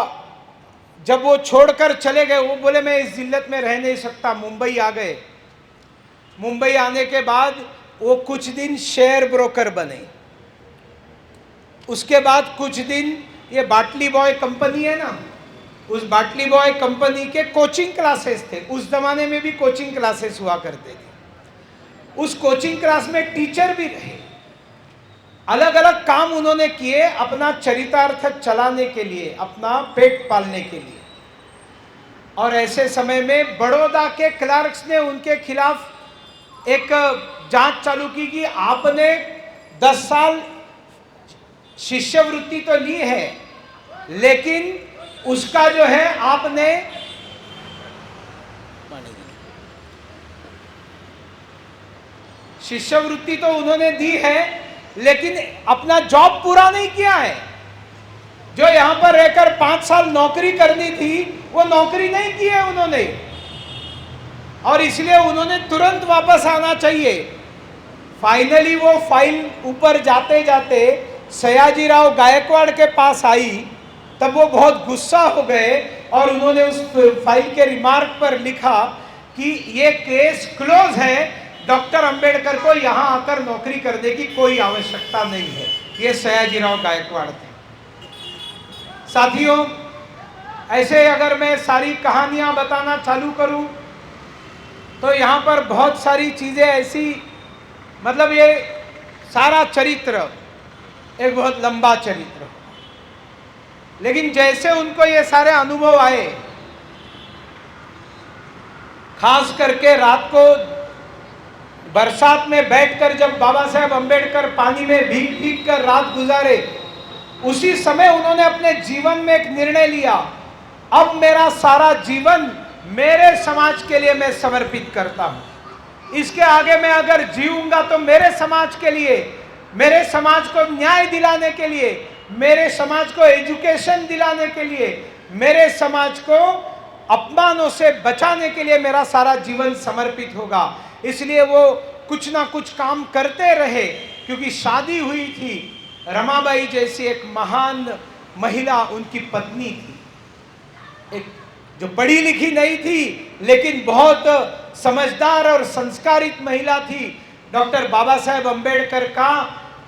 जब वो छोड़कर चले गए, वो बोले मैं इस जिल्लत में रह नहीं सकता, मुंबई आ गए। मुंबई आने के बाद वो कुछ दिन शेयर ब्रोकर बने। उसके बाद कुछ दिन ये बाटली बॉय कंपनी है ना, उस बाटली बॉय कंपनी के कोचिंग क्लासेस थे। उस जमाने में भी कोचिंग क्लासेस हुआ करते थे। उस कोचिंग क्लास में टीचर भी रहे। अलग अलग काम उन्होंने किए अपना चरितार्थ चलाने के लिए, अपना पेट पालने के लिए। और ऐसे समय में बड़ौदा के क्लर्क्स ने उनके खिलाफ एक जांच चालू की कि आपने 10 साल शिष्यवृत्ति तो ली है, लेकिन उसका जो है आपने शिष्यवृत्ति तो उन्होंने दी है, लेकिन अपना जॉब पूरा नहीं किया है। जो यहां पर रहकर 5 साल नौकरी करनी थी, वो नौकरी नहीं की है उन्होंने, और इसलिए उन्होंने तुरंत वापस आना चाहिए। फाइनली वो फाइल ऊपर जाते जाते सयाजीराव गायकवाड़ के पास आई, तब वो बहुत गुस्सा हो गए और उन्होंने उस फाइल के रिमार्क पर लिखा कि ये केस क्लोज है, डॉक्टर अंबेडकर को यहाँ आकर नौकरी करने की कोई आवश्यकता नहीं है। ये सयाजीराव गायकवाड़ थे। साथियों, ऐसे अगर मैं सारी कहानियां बताना चालू करूं तो यहाँ पर बहुत सारी चीजें ऐसी, मतलब ये सारा चरित्र एक बहुत लंबा चरित्र, लेकिन जैसे उनको ये सारे अनुभव आए, खास करके रात को बरसात में बैठकर जब बाबा साहेब अंबेडकर पानी में भीग भीग कर रात गुजारे, उसी समय उन्होंने अपने जीवन में एक निर्णय लिया, अब मेरा सारा जीवन मेरे समाज के लिए मैं समर्पित करता हूं। इसके आगे मैं अगर जीऊंगा तो मेरे समाज के लिए, मेरे समाज को न्याय दिलाने के लिए, मेरे समाज को एजुकेशन दिलाने के लिए, मेरे समाज को अपमानों से बचाने के लिए मेरा सारा जीवन समर्पित होगा। इसलिए वो कुछ ना कुछ काम करते रहे, क्योंकि शादी हुई थी, रमाबाई जैसी एक महान महिला उनकी पत्नी थी, एक जो पढ़ी लिखी नहीं थी लेकिन बहुत समझदार और संस्कारित महिला थी। डॉक्टर बाबा साहेब अम्बेडकर का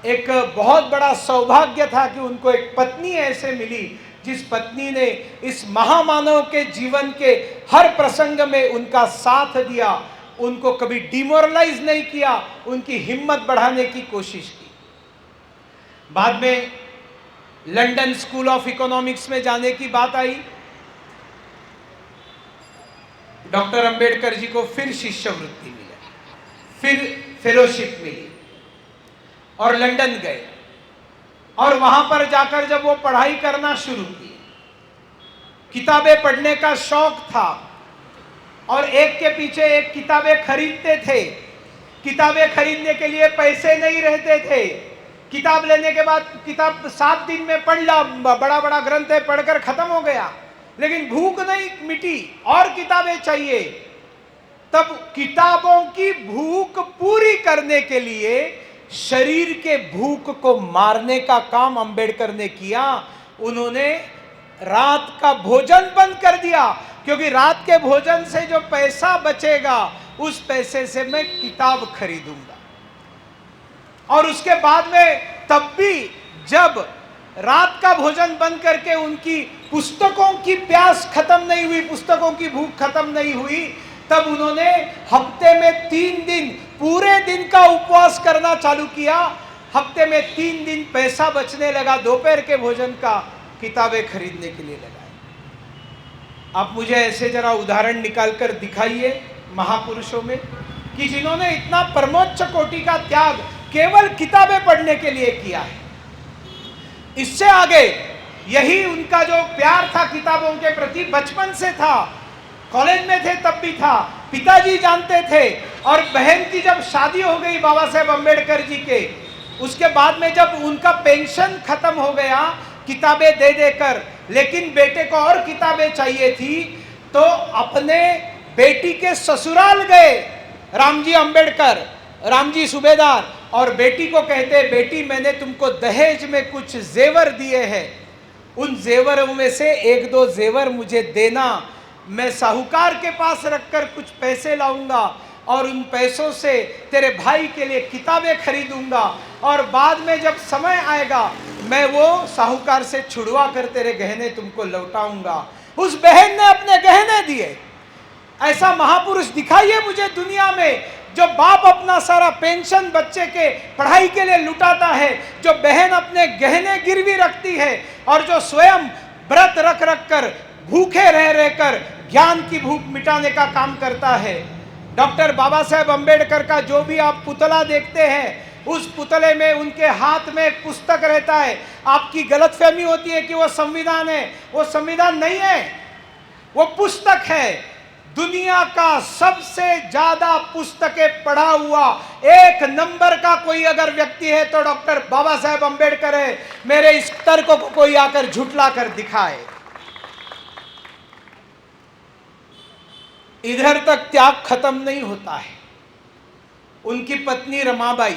एक बहुत बड़ा सौभाग्य था कि उनको एक पत्नी ऐसे मिली, जिस पत्नी ने इस महामानव के जीवन के हर प्रसंग में उनका साथ दिया, उनको कभी डिमोरलाइज नहीं किया, उनकी हिम्मत बढ़ाने की कोशिश की। बाद में लंदन स्कूल ऑफ इकोनॉमिक्स में जाने की बात आई। डॉक्टर अंबेडकर जी को फिर शिष्यवृत्ति मिली, फिर फेलोशिप मिली और लंदन गए। और वहां पर जाकर जब वो पढ़ाई करना शुरू की, किताबें पढ़ने का शौक था और एक के पीछे एक किताबें खरीदते थे। किताबें खरीदने के लिए पैसे नहीं रहते थे। किताब लेने के बाद किताब 7 दिन में पढ़ ला, बड़ा बड़ा ग्रंथ है, पढ़कर खत्म हो गया, लेकिन भूख नहीं मिटी और किताबें चाहिए। तब किताबों की भूख पूरी करने के लिए शरीर के भूख को मारने का काम अंबेडकर ने किया। उन्होंने रात का भोजन बंद कर दिया, क्योंकि रात के भोजन से जो पैसा बचेगा उस पैसे से मैं किताब खरीदूंगा। और उसके बाद में तब भी जब रात का भोजन बंद करके उनकी पुस्तकों की प्यास खत्म नहीं हुई, पुस्तकों की भूख खत्म नहीं हुई, तब उन्होंने हफ्ते में 3 दिन पूरे दिन का उपवास करना चालू किया। हफ्ते में 3 दिन पैसा बचने लगा, दोपहर के भोजन का किताबें खरीदने के लिए लगाए। आप मुझे ऐसे जरा उदाहरण निकालकर दिखाइए महापुरुषों में कि जिन्होंने इतना परमोच्च कोटि का त्याग केवल किताबें पढ़ने के लिए किया है। इससे आगे यही उनका जो प्यार था किताबों के प्रति बचपन से था, कॉलेज में थे तब भी था, पिताजी जानते थे। और बहन की जब शादी हो गई बाबा साहेब अम्बेडकर जी के, उसके बाद में जब उनका पेंशन खत्म हो गया किताबें दे देकर, लेकिन बेटे को और किताबें चाहिए थी, तो अपने बेटी के ससुराल गए रामजी अम्बेडकर, रामजी सूबेदार, और बेटी को कहते, बेटी मैंने तुमको दहेज में कुछ जेवर दिए हैं, उन जेवरों में से 1-2 जेवर मुझे देना, मैं साहूकार के पास रखकर कुछ पैसे लाऊंगा और उन पैसों से तेरे भाई के लिए किताबें खरीदूंगा, और बाद में जब समय आएगा मैं वो साहूकार से छुड़वा कर तेरे गहने तुमको लौटाऊंगा। उस बहन ने अपने गहने दिए। ऐसा महापुरुष दिखाइए मुझे दुनिया में, जो बाप अपना सारा पेंशन बच्चे के पढ़ाई के लिए लुटाता है, जो बहन अपने गहने गिरवी रखती है, और जो स्वयं व्रत रख रख कर भूखे रह रहकर ज्ञान की भूख मिटाने का काम करता है। डॉक्टर बाबा साहेब अम्बेडकर का जो भी आप पुतला देखते हैं, उस पुतले में उनके हाथ में एक पुस्तक रहता है। आपकी गलतफहमी होती है कि वो संविधान है, वो संविधान नहीं है, वो पुस्तक है। दुनिया का सबसे ज्यादा पुस्तकें पढ़ा हुआ 1 नंबर का कोई अगर व्यक्ति है तो डॉक्टर बाबा साहेब अम्बेडकर है। मेरे इस तर्क को कोई आकर झुठला कर दिखाए। इधर तक त्याग खत्म नहीं होता है। उनकी पत्नी रमाबाई,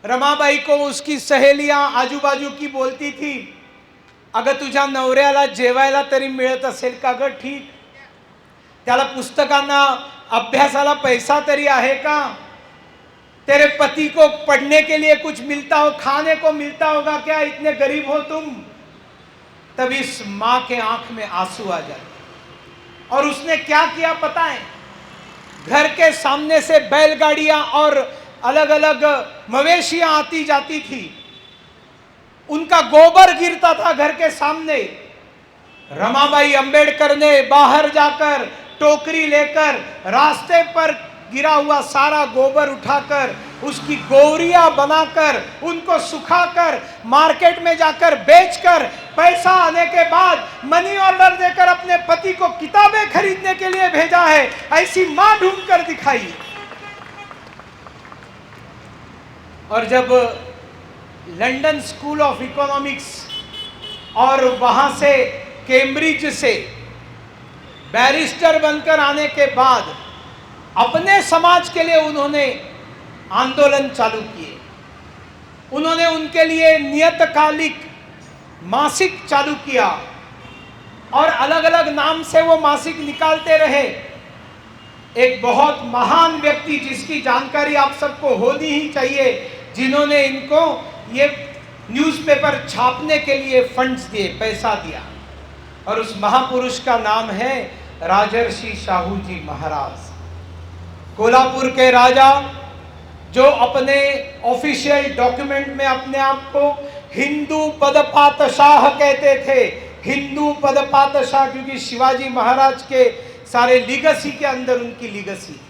रमाबाई को उसकी सहेलियां आजू बाजू की बोलती थी, अगं तुझ्या नवऱ्याला जेवायला तरी मिळत असेल का ग ठीक, त्याला पुस्तकांना अभ्यासाला पैसा तरी आहे का, तेरे पति को पढ़ने के लिए कुछ मिलता हो, खाने को मिलता होगा क्या, इतने गरीब हो तुम। तब इस मां के आंख में आंसू आ जाते। और उसने क्या किया पता है, घर के सामने से बैलगाड़ियां और अलग अलग मवेशियां आती जाती थी, उनका गोबर गिरता था घर के सामने। रमाबाई अम्बेडकर ने बाहर जाकर टोकरी लेकर रास्ते पर गिरा हुआ सारा गोबर उठाकर उसकी गोवरियां बनाकर उनको सुखाकर मार्केट में जाकर बेचकर पैसा आने के बाद मनी ऑर्डर देकर अपने पति को किताबें खरीदने के लिए भेजा है। ऐसी मां ढूंढ कर दिखाई। और जब लंदन स्कूल ऑफ इकोनॉमिक्स और वहाँ से कैम्ब्रिज से बैरिस्टर बनकर आने के बाद अपने समाज के लिए उन्होंने आंदोलन चालू किए। उन्होंने उनके लिए नियतकालिक मासिक चालू किया और अलग अलग नाम से वो मासिक निकालते रहे। एक बहुत महान व्यक्ति जिसकी जानकारी आप सबको होनी ही चाहिए, जिन्होंने इनको ये न्यूज़पेपर छापने के लिए फंड्स दिए, पैसा दिया, और उस महापुरुष का नाम है राजर्षि शाहू जी महाराज। कोल्हापुर के राजा जो अपने ऑफिशियल डॉक्यूमेंट में अपने आप को हिंदू पदपातशाह कहते थे। हिंदू पदपातशाह क्योंकि शिवाजी महाराज के सारे लीगसी के अंदर उनकी लीगसी।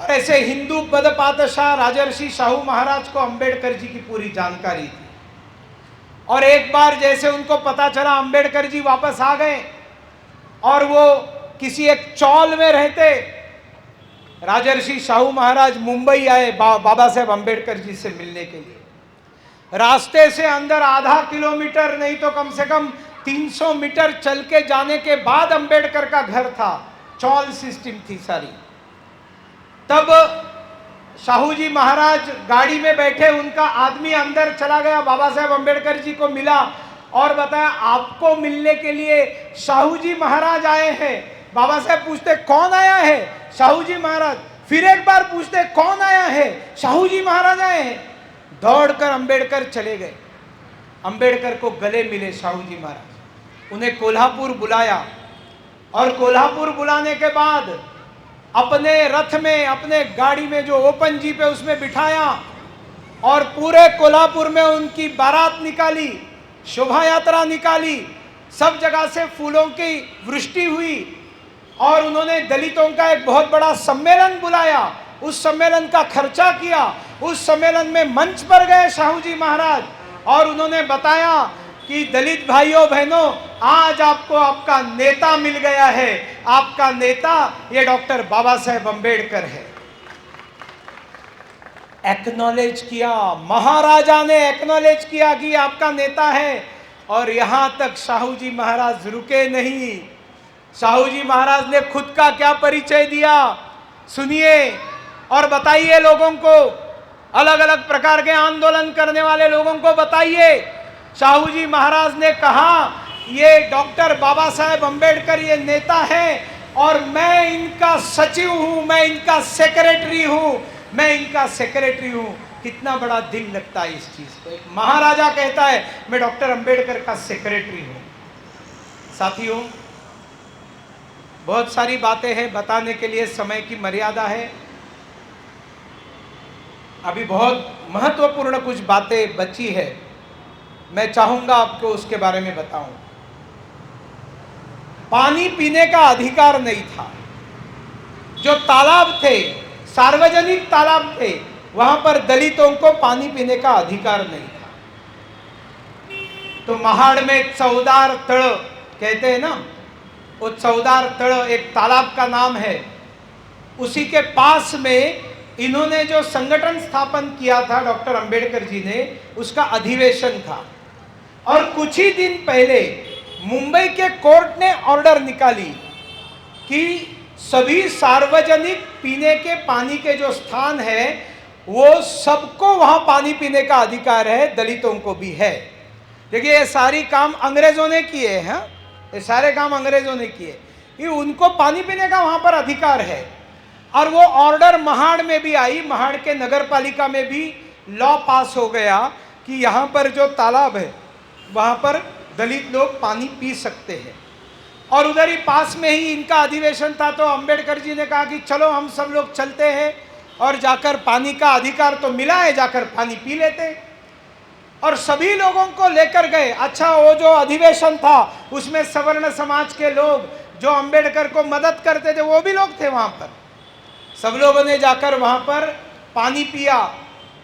और ऐसे हिंदू पदपातशाह राजर्षि शाहू महाराज को अंबेडकर जी की पूरी जानकारी थी। और एक बार जैसे उनको पता चला अंबेडकर जी वापस आ गए और वो किसी एक चौल में रहते, राजर्षि शाहू महाराज मुंबई आए बाबा साहेब अंबेडकर जी से मिलने के लिए। रास्ते से अंदर आधा किलोमीटर नहीं तो कम से कम 300 मीटर चल के जाने के बाद अंबेडकर का घर था, चौल सिस्टम थी सारी। तब शाहू जी महाराज गाड़ी में बैठे, उनका आदमी अंदर चला गया, बाबा साहेब अंबेडकर जी को मिला और बताया आपको मिलने के लिए शाहू जी महाराज आए हैं। बाबा साहेब पूछते कौन आया है? शाहू जी महाराज। फिर एक बार पूछते कौन आया है? शाहू जी महाराज आए हैं। दौड़कर अंबेडकर चले गए। अंबेडकर को गले मिले शाहू जी महाराज, उन्हें कोल्हापुर बुलाया और कोल्हापुर बुलाने के बाद अपने रथ में, अपने गाड़ी में जो ओपन जीप है उसमें बिठाया और पूरे कोल्हापुर में उनकी बारात निकाली, शोभा यात्रा निकाली, सब जगह से फूलों की वृष्टि हुई और उन्होंने दलितों का एक बहुत बड़ा सम्मेलन बुलाया। उस सम्मेलन का खर्चा किया। उस सम्मेलन में मंच पर गए शाहू जी महाराज और उन्होंने बताया कि दलित भाइयों बहनों, आज आपको आपका नेता मिल गया है। आपका नेता ये डॉक्टर बाबा साहेब अंबेडकर है। एक्नॉलेज किया, महाराजा ने एक्नॉलेज किया कि आपका नेता है। और यहां तक शाहू जी महाराज रुके नहीं। शाहू जी महाराज ने खुद का क्या परिचय दिया, सुनिए और बताइए लोगों को, अलग अलग प्रकार के आंदोलन करने वाले लोगों को बताइए। शाहू जी महाराज ने कहा ये डॉक्टर बाबा साहेब अंबेडकर ये नेता है और मैं इनका सचिव हूं, मैं इनका सेक्रेटरी हूं, मैं इनका सेक्रेटरी हूं। कितना बड़ा दिल लगता है इस चीज को। एक महाराजा कहता है मैं डॉक्टर अंबेडकर का सेक्रेटरी हूं। साथियों, बहुत सारी बातें हैं, बताने के लिए समय की मर्यादा है। अभी बहुत महत्वपूर्ण कुछ बातें बची है, मैं चाहूंगा आपको उसके बारे में बताऊं। पानी पीने का अधिकार नहीं था। जो तालाब थे, सार्वजनिक तालाब थे, वहां पर दलितों को पानी पीने का अधिकार नहीं था। तो महाड़ में चौदार तड़ कहते हैं ना, वो चौदार तड़ एक तालाब का नाम है। उसी के पास में इन्होंने जो संगठन स्थापन किया था डॉक्टर अंबेडकर जी ने, उसका अधिवेशन था। और कुछ ही दिन पहले मुंबई के कोर्ट ने ऑर्डर निकाली कि सभी सार्वजनिक पीने के पानी के जो स्थान है वो सबको वहां पानी पीने का अधिकार है, दलितों को भी है। देखिए ये सारी काम अंग्रेजों ने किए हैं, ये सारे काम अंग्रेजों ने किए कि उनको पानी पीने का वहां पर अधिकार है। और वो ऑर्डर महाड़ में भी आई, महाड़ के नगर पालिका में भी लॉ पास हो गया कि यहाँ पर जो तालाब है वहाँ पर दलित लोग पानी पी सकते हैं। और उधर ही पास में ही इनका अधिवेशन था। तो अंबेडकर जी ने कहा कि चलो हम सब लोग चलते हैं और जाकर पानी का अधिकार तो मिला है, जाकर पानी पी लेते हैं। और सभी लोगों को लेकर गए। अच्छा, वो जो अधिवेशन था उसमें सवर्ण समाज के लोग जो अंबेडकर को मदद करते थे वो भी लोग थे वहाँ पर। सब लोगों ने जाकर वहाँ पर पानी पिया,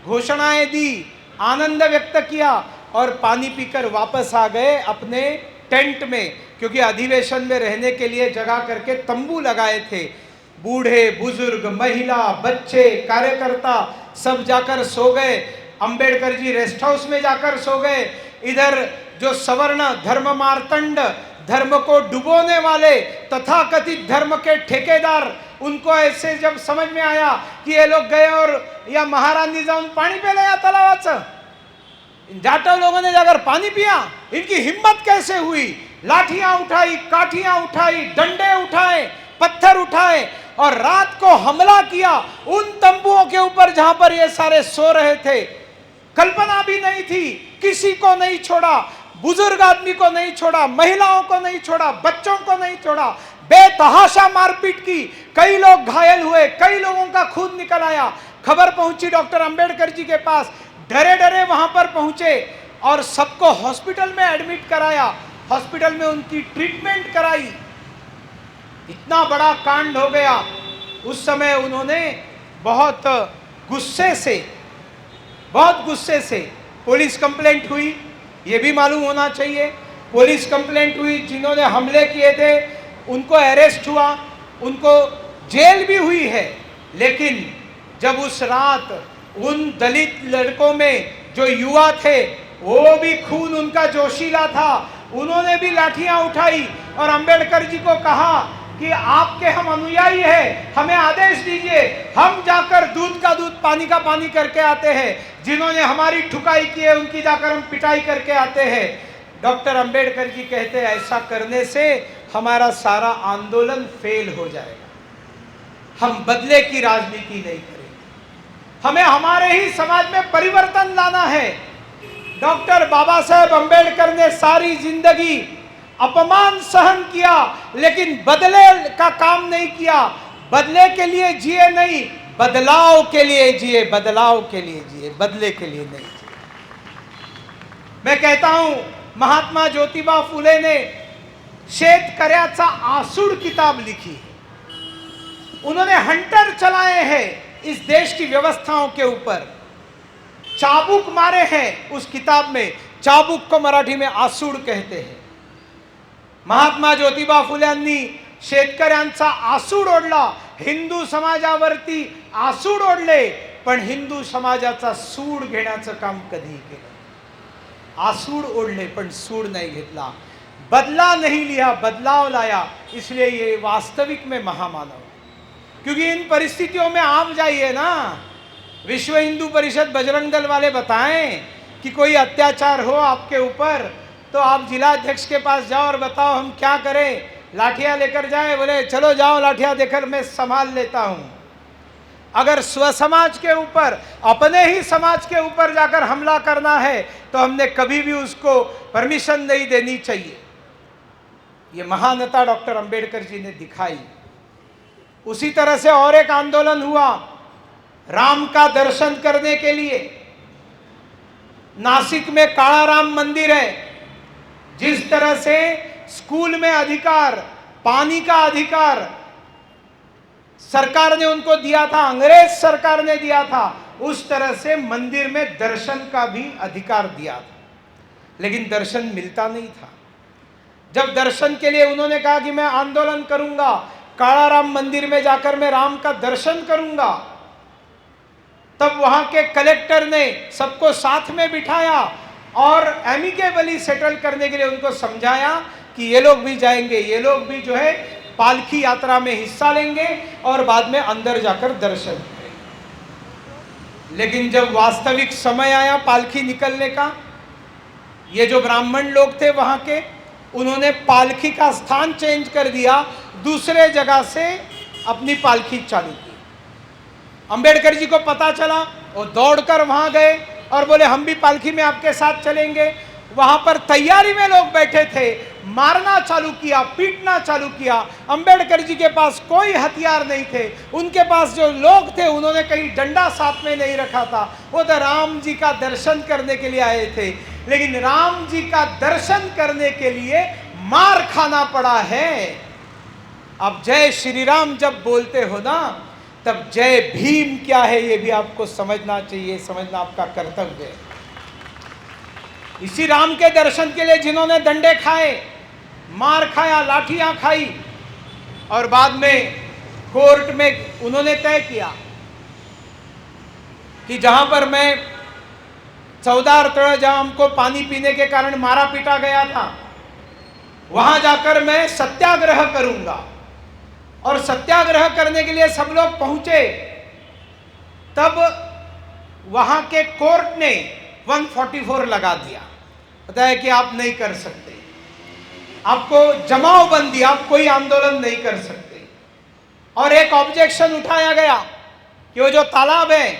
घोषणाएं दी, आनंद व्यक्त किया और पानी पीकर वापस आ गए अपने टेंट में, क्योंकि अधिवेशन में रहने के लिए जगह करके तंबू लगाए थे। बूढ़े बुजुर्ग, महिला, बच्चे, कार्यकर्ता सब जाकर सो गए। अंबेडकर जी रेस्ट हाउस में जाकर सो गए। इधर जो सवर्ण धर्म मार्तंड, धर्म को डुबोने वाले तथाकथित धर्म के ठेकेदार, उनको ऐसे जब समझ में आया कि ये लोग गए और या महारानी जाऊन पानी पे या तलावाचं, जाटव लोगों ने जाकर पानी पिया। इनकी हिम्मत कैसे हुई? लाठियां उठाई, काठियां उठाई, डंडे उठाए, पत्थर उठाए और रात को हमला किया उन तंबुओं के ऊपर जहां पर ये सारे सो रहे थे। कल्पना भी नहीं थी, किसी को नहीं छोड़ा, बुजुर्ग आदमी को नहीं छोड़ा, महिलाओं को नहीं छोड़ा, बच्चों को नहीं छोड़ा। बेतहाशा मारपीट की, कई लोग घायल हुए, कई लोगों का खून निकल आया। खबर पहुंची डॉक्टर अंबेडकर जी के पास, डरे डरे वहां पर पहुंचे और सबको हॉस्पिटल में एडमिट कराया, हॉस्पिटल में उनकी ट्रीटमेंट कराई। इतना बड़ा कांड हो गया। उस समय उन्होंने बहुत गुस्से से पुलिस कंप्लेंट हुई, ये भी मालूम होना चाहिए। पुलिस कंप्लेंट हुई, जिन्होंने हमले किए थे उनको अरेस्ट हुआ, उनको जेल भी हुई है। लेकिन जब उस रात उन दलित लड़कों में जो युवा थे, वो भी खून उनका जोशीला था, उन्होंने भी लाठियां उठाई और अंबेडकर जी को कहा कि आपके हम अनुयायी हैं, हमें आदेश दीजिए, हम जाकर दूध का दूध पानी का पानी करके आते हैं। जिन्होंने हमारी ठुकाई की है उनकी जाकर हम पिटाई करके आते हैं। डॉक्टर अंबेडकर जी कहते हैं ऐसा करने से हमारा सारा आंदोलन फेल हो जाएगा, हम बदले की राजनीति नहीं करेंगे, हमें हमारे ही समाज में परिवर्तन लाना है। डॉक्टर बाबा साहेब अंबेडकर ने सारी जिंदगी अपमान सहन किया, लेकिन बदले का काम नहीं किया। बदले के लिए जिए नहीं, बदलाव के लिए जिए, बदलाव के लिए जिए, बदले के लिए नहीं जिए। मैं कहता हूं महात्मा ज्योतिबा फुले ने शेतकऱ्याचा आसूड किताब लिखी है। उन्होंने हंटर चलाए हैं इस देश की व्यवस्थाओं के ऊपर, चाबुक मारे हैं उस किताब में। चाबुक को मराठी में आसूड कहते हैं। महात्मा ज्योतिबा फुल्यांनी शेतकऱ्यांचा आसूड ओढला, हिंदू समाजावरती आसूड ओढले, पण हिंदू समाजाचा सूड घेण्याचं काम कधीही केलं। आसूड ओढले पण सूड नहीं घेतला, बदला नहीं लिया, बदलाव लाया। इसलिए ये वास्तविक में महामानव, क्योंकि इन परिस्थितियों में आप जाइए ना, विश्व हिंदू परिषद बजरंग दल वाले बताएं कि कोई अत्याचार हो आपके ऊपर, तो आप जिला अध्यक्ष के पास जाओ और बताओ हम क्या करें। लाठियां लेकर जाए, बोले चलो जाओ लाठियां देकर मैं संभाल लेता हूं। अगर स्व समाज के ऊपर, अपने ही समाज के ऊपर जाकर हमला करना है तो हमने कभी भी उसको परमिशन नहीं देनी चाहिए। ये महानता डॉक्टर अंबेडकर जी ने दिखाई। उसी तरह से और एक आंदोलन हुआ राम का दर्शन करने के लिए। नासिक में काला राम मंदिर है। जिस तरह से स्कूल में अधिकार, पानी का अधिकार सरकार ने उनको दिया था, अंग्रेज सरकार ने दिया था, उस तरह से मंदिर में दर्शन का भी अधिकार दिया था, लेकिन दर्शन मिलता नहीं था। जब दर्शन के लिए उन्होंने कहा कि मैं आंदोलन करूंगा, काला राम मंदिर में जाकर मैं राम का दर्शन करूंगा, तब वहां के कलेक्टर ने सबको साथ में बिठाया और एमिकेबली सेटल करने के लिए उनको समझाया कि ये लोग भी जाएंगे, ये लोग भी जो है पालकी यात्रा में हिस्सा लेंगे और बाद में अंदर जाकर दर्शन करेंगे। लेकिन जब वास्तविक समय आया पालकी निकलने का, ये जो ब्राह्मण लोग थे वहां के, उन्होंने पालकी का स्थान चेंज कर दिया, दूसरे जगह से अपनी पालकी चालू की। अंबेडकर जी को पता चला, वो दौड़कर वहां गए और बोले हम भी पालकी में आपके साथ चलेंगे। वहां पर तैयारी में लोग बैठे थे, मारना चालू किया, पीटना चालू किया। अंबेडकर जी के पास कोई हथियार नहीं थे, उनके पास जो लोग थे उन्होंने कहीं डंडा साथ में नहीं रखा था। वो तो राम जी का दर्शन करने के लिए आए थे, लेकिन राम जी का दर्शन करने के लिए मार खाना पड़ा है। अब जय श्री राम जब बोलते हो ना, तब जय भीम क्या है ये भी आपको समझना चाहिए, समझना आपका कर्तव्य है। इसी राम के दर्शन के लिए जिन्होंने डंडे खाए, मार खाया, लाठियां खाई, और बाद में कोर्ट में उन्होंने तय किया कि जहां पर मैं 14 तड़ जहां हमको पानी पीने के कारण मारा पीटा गया था, वहां जाकर मैं सत्याग्रह करूंगा। और सत्याग्रह करने के लिए सब लोग पहुंचे। तब वहां के कोर्ट ने 144 लगा दिया, बताया कि आप नहीं कर सकते, आपको जमावबंदी, आप कोई आंदोलन नहीं कर सकते। और एक ऑब्जेक्शन उठाया गया कि वो जो तालाब है,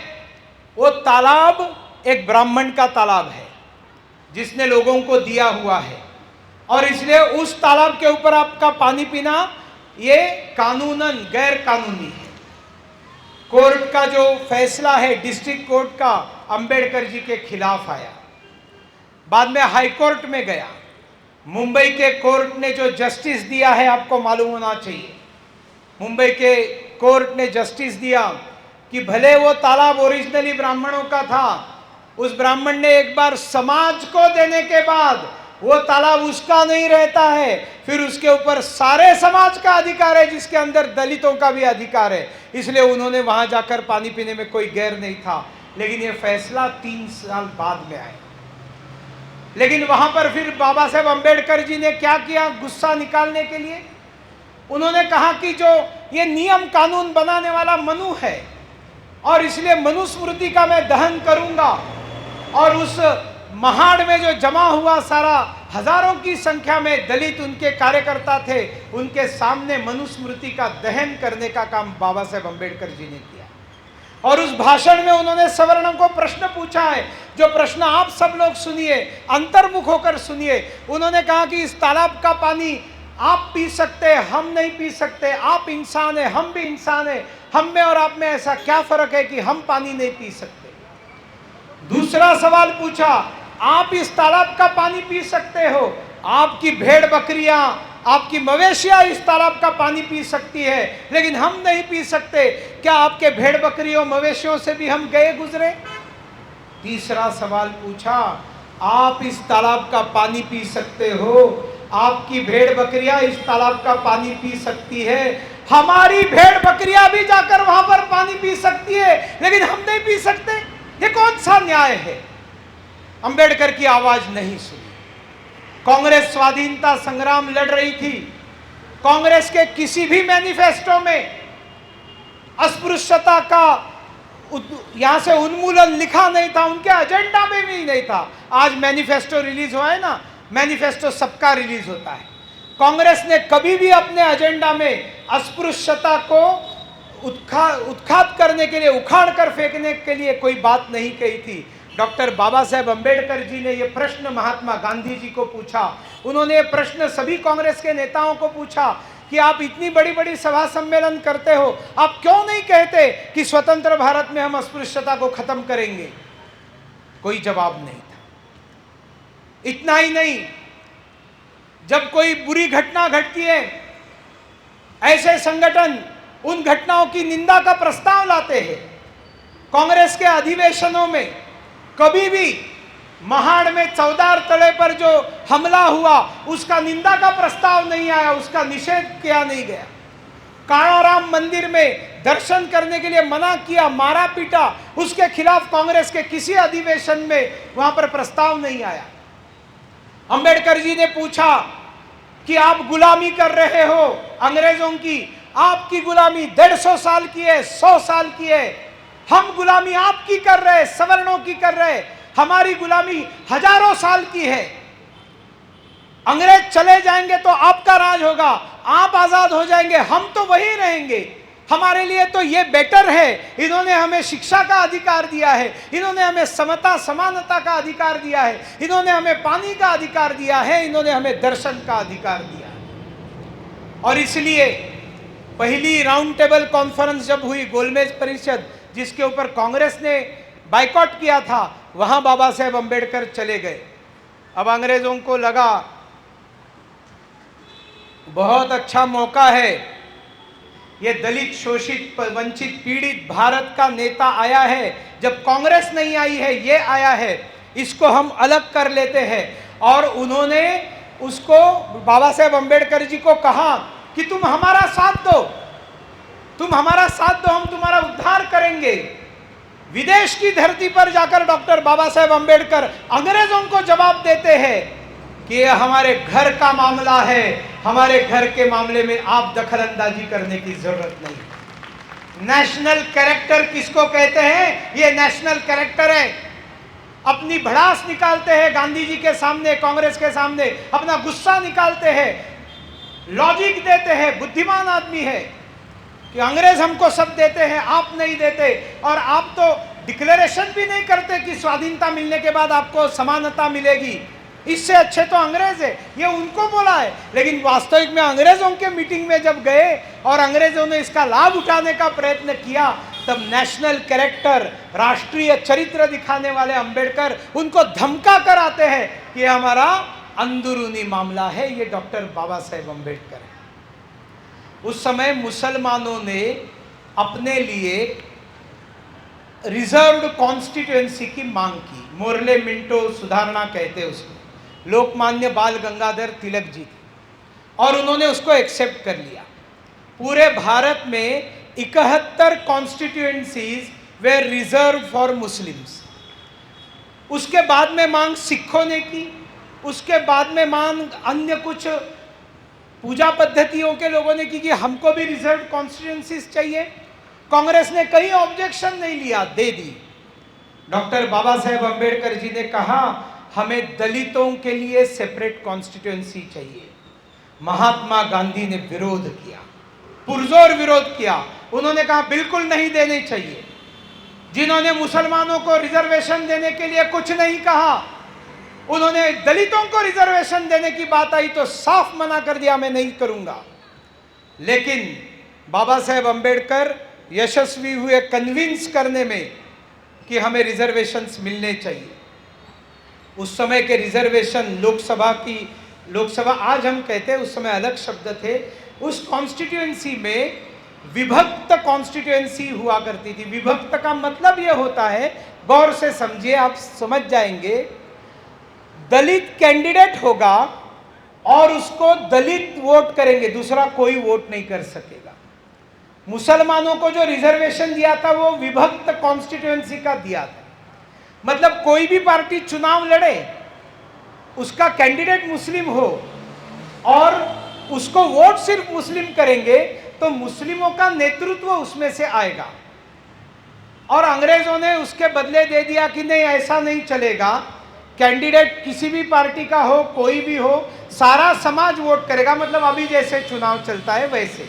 वो तालाब एक ब्राह्मण का तालाब है जिसने लोगों को दिया हुआ है, और इसलिए उस तालाब के ऊपर आपका पानी पीना ये कानूनन गैर कानूनी है। कोर्ट का जो फैसला है डिस्ट्रिक्ट कोर्ट का अंबेडकर जी के खिलाफ आया। बाद में हाई कोर्ट में गया। मुंबई के कोर्ट ने जो जस्टिस दिया है, आपको मालूम होना चाहिए, मुंबई के कोर्ट ने जस्टिस दिया कि भले वो तालाब ओरिजिनली ब्राह्मणों का था, उस ब्राह्मण ने एक बार समाज को देने के बाद वो तालाब उसका नहीं रहता है, फिर उसके ऊपर सारे समाज का अधिकार है, जिसके अंदर दलितों का भी अधिकार है। इसलिए उन्होंने वहां जाकर पानी पीने में कोई गैर नहीं था। लेकिन ये फैसला 3 साल बाद में आया। लेकिन वहां पर फिर बाबा साहेब अंबेडकर जी ने क्या किया गुस्सा निकालने के लिए? उन्होंने कहा कि जो ये नियम कानून बनाने वाला मनु है, और इसलिए मनुस्मृति का मैं दहन करूंगा। और उस महाड़ में जो जमा हुआ सारा हजारों की संख्या में दलित उनके कार्यकर्ता थे, उनके सामने मनुस्मृति का दहन करने का काम बाबा साहेब अंबेडकर जी ने किया। और उस भाषण में उन्होंने सवर्णों को प्रश्न पूछा है, जो प्रश्न आप सब लोग सुनिए, अंतर्मुख होकर सुनिए। उन्होंने कहा कि इस तालाब का पानी आप पी सकते हैं, हम नहीं पी सकते। आप इंसान है, हम भी इंसान है, हम में और आप में ऐसा क्या फर्क है कि हम पानी नहीं पी सकते? दूसरा सवाल पूछा, आप इस तालाब का पानी पी सकते हो, आपकी भेड़ बकरियां, आपकी मवेशियां इस तालाब का पानी पी सकती है, लेकिन हम नहीं पी सकते। क्या आपके भेड़ बकरियों मवेशियों से भी हम गए गुजरे? तीसरा सवाल पूछा, आप इस तालाब का पानी पी सकते हो, आपकी भेड़ बकरियां इस तालाब का पानी पी सकती है, हमारी भेड़ बकरियां भी जाकर वहां पर पानी पी सकती है, लेकिन हम नहीं पी सकते। ये कौन सा न्याय है? अंबेडकर की आवाज नहीं सुनी। कांग्रेस स्वाधीनता संग्राम लड़ रही थी। कांग्रेस के किसी भी मैनिफेस्टो में अस्पृश्यता का यहां से उन्मूलन लिखा नहीं था, उनके एजेंडा में भी नहीं था। आज मैनिफेस्टो रिलीज हुआ है ना, मैनिफेस्टो सबका रिलीज होता है। कांग्रेस ने कभी भी अपने एजेंडा में अस्पृश्यता को उत्खात करने के लिए, उखाड़ कर फेंकने के लिए कोई बात नहीं कही थी। डॉक्टर बाबा साहेब अंबेडकर जी ने यह प्रश्न महात्मा गांधी जी को पूछा। उन्होंने यह प्रश्न सभी कांग्रेस के नेताओं को पूछा कि आप इतनी बड़ी बड़ी सभा सम्मेलन करते हो, आप क्यों नहीं कहते कि स्वतंत्र भारत में हम अस्पृश्यता को खत्म करेंगे? कोई जवाब नहीं था। इतना ही नहीं, जब कोई बुरी घटना घटती है, ऐसे संगठन उन घटनाओं की निंदा का प्रस्ताव लाते हैं। कांग्रेस के अधिवेशनों में कभी भी महाड़ में 14 तले पर जो हमला हुआ, उसका निंदा का प्रस्ताव नहीं आया, उसका निषेध किया नहीं गया। काणाराम मंदिर में दर्शन करने के लिए मना किया, मारा पीटा, उसके खिलाफ कांग्रेस के किसी अधिवेशन में वहां पर प्रस्ताव नहीं आया। अंबेडकर जी ने पूछा कि आप गुलामी कर रहे हो अंग्रेजों की, आपकी गुलामी 150 साल की है, 100 साल की है, हम गुलामी आपकी कर रहे, सवर्णों की कर रहे, हमारी गुलामी हजारों साल की है। अंग्रेज चले जाएंगे तो आपका राज होगा, आप आजाद हो जाएंगे, हम तो वही रहेंगे। हमारे लिए तो ये बेटर है, इन्होंने हमें शिक्षा का अधिकार दिया है, इन्होंने हमें समता समानता का अधिकार दिया है, इन्होंने हमें पानी का अधिकार दिया है, इन्होंने हमें दर्शन का अधिकार दिया है। और इसलिए पहली राउंड टेबल कॉन्फ्रेंस जब हुई, गोलमेज परिषद, जिसके ऊपर कांग्रेस ने बाइकॉट किया था, वहां बाबा साहेब अंबेडकर चले गए। अब अंग्रेजों को लगा बहुत अच्छा मौका है, ये दलित शोषित वंचित पीड़ित भारत का नेता आया है, जब कांग्रेस नहीं आई है ये आया है, इसको हम अलग कर लेते हैं। और उन्होंने उसको बाबा साहेब अंबेडकर जी को कहा कि तुम हमारा साथ दो, तुम हमारा साथ दो, हम तुम्हारा उद्धार करेंगे। विदेश की धरती पर जाकर डॉक्टर बाबा साहेब अंबेडकर अंग्रेजों को जवाब देते हैं कि ये हमारे घर का मामला है, हमारे घर के मामले में आप दखलंदाजी करने की जरूरत नहीं। नेशनल कैरेक्टर किसको कहते हैं? ये नेशनल कैरेक्टर है। अपनी भड़ास निकालते हैं गांधी जी के सामने, कांग्रेस के सामने, अपना गुस्सा निकालते हैं, लॉजिक देते हैं, बुद्धिमान आदमी है कि अंग्रेज हमको सब देते हैं, आप नहीं देते, और आप तो डिक्लेरेशन भी नहीं करते कि स्वाधीनता मिलने के बाद आपको समानता मिलेगी, इससे अच्छे तो अंग्रेज है। ये उनको बोला है, लेकिन वास्तविक में अंग्रेजों के मीटिंग में जब गए और अंग्रेजों ने इसका लाभ उठाने का प्रयत्न किया, तब नेशनल कैरेक्टर, राष्ट्रीय चरित्र दिखाने वाले अंबेडकर उनको धमका कर आते हैं कि हमारा अंदरूनी मामला है। ये डॉक्टर बाबा साहेब अंबेडकर है। उस समय मुसलमानों ने अपने लिए रिजर्व्ड कॉन्स्टिट्यूएंसी की मांग की। मोरले मिंटो सुधारणा कहते हैं उसमें, लोकमान्य बाल गंगाधर तिलक जी थे और उन्होंने उसको एक्सेप्ट कर लिया। पूरे भारत में 71 constituencies way reserve for Muslims. उसके बाद में मांग सिखों ने की, उसके बाद में मांग अन्य कुछ पूजा पद्धतियों के लोगों ने की कि हमको भी रिजर्व कॉन्स्टिट्यूएंसीज चाहिए। कांग्रेस ने कहीं ऑब्जेक्शन नहीं लिया, दे दी। डॉक्टर बाबा साहेब अंबेडकर जी ने कहा हमें दलितों के लिए सेपरेट कॉन्स्टिट्यूएंसी चाहिए। महात्मा गांधी ने विरोध किया, पुरजोर विरोध किया। उन्होंने कहा बिल्कुल नहीं देने चाहिए। जिन्होंने मुसलमानों को रिजर्वेशन देने के लिए कुछ नहीं कहा, उन्होंने दलितों को रिजर्वेशन देने की बात आई तो साफ मना कर दिया, मैं नहीं करूंगा। लेकिन बाबा साहेब अंबेडकर यशस्वी हुए कन्विंस करने में कि हमें रिजर्वेशंस मिलने चाहिए। उस समय के रिजर्वेशन लोकसभा आज हम कहते हैं, उस समय अलग शब्द थे। उस कॉन्स्टिट्यूएंसी में विभक्त कॉन्स्टिट्यूएंसी हुआ करती थी। विभक्त का मतलब यह होता है, गौर से समझिए, आप समझ जाएंगे। दलित कैंडिडेट होगा और उसको दलित वोट करेंगे, दूसरा कोई वोट नहीं कर सकेगा। मुसलमानों को जो रिजर्वेशन दिया था वो विभक्त कॉन्स्टिट्यूएंसी का दिया था। मतलब कोई भी पार्टी चुनाव लड़े, उसका कैंडिडेट मुस्लिम हो और उसको वोट सिर्फ मुस्लिम करेंगे तो मुस्लिमों का नेतृत्व उसमें से आएगा। और अंग्रेजों ने उसके बदले दे दिया कि नहीं, ऐसा नहीं चलेगा, कैंडिडेट किसी भी पार्टी का हो, कोई भी हो, सारा समाज वोट करेगा। मतलब अभी जैसे चुनाव चलता है वैसे।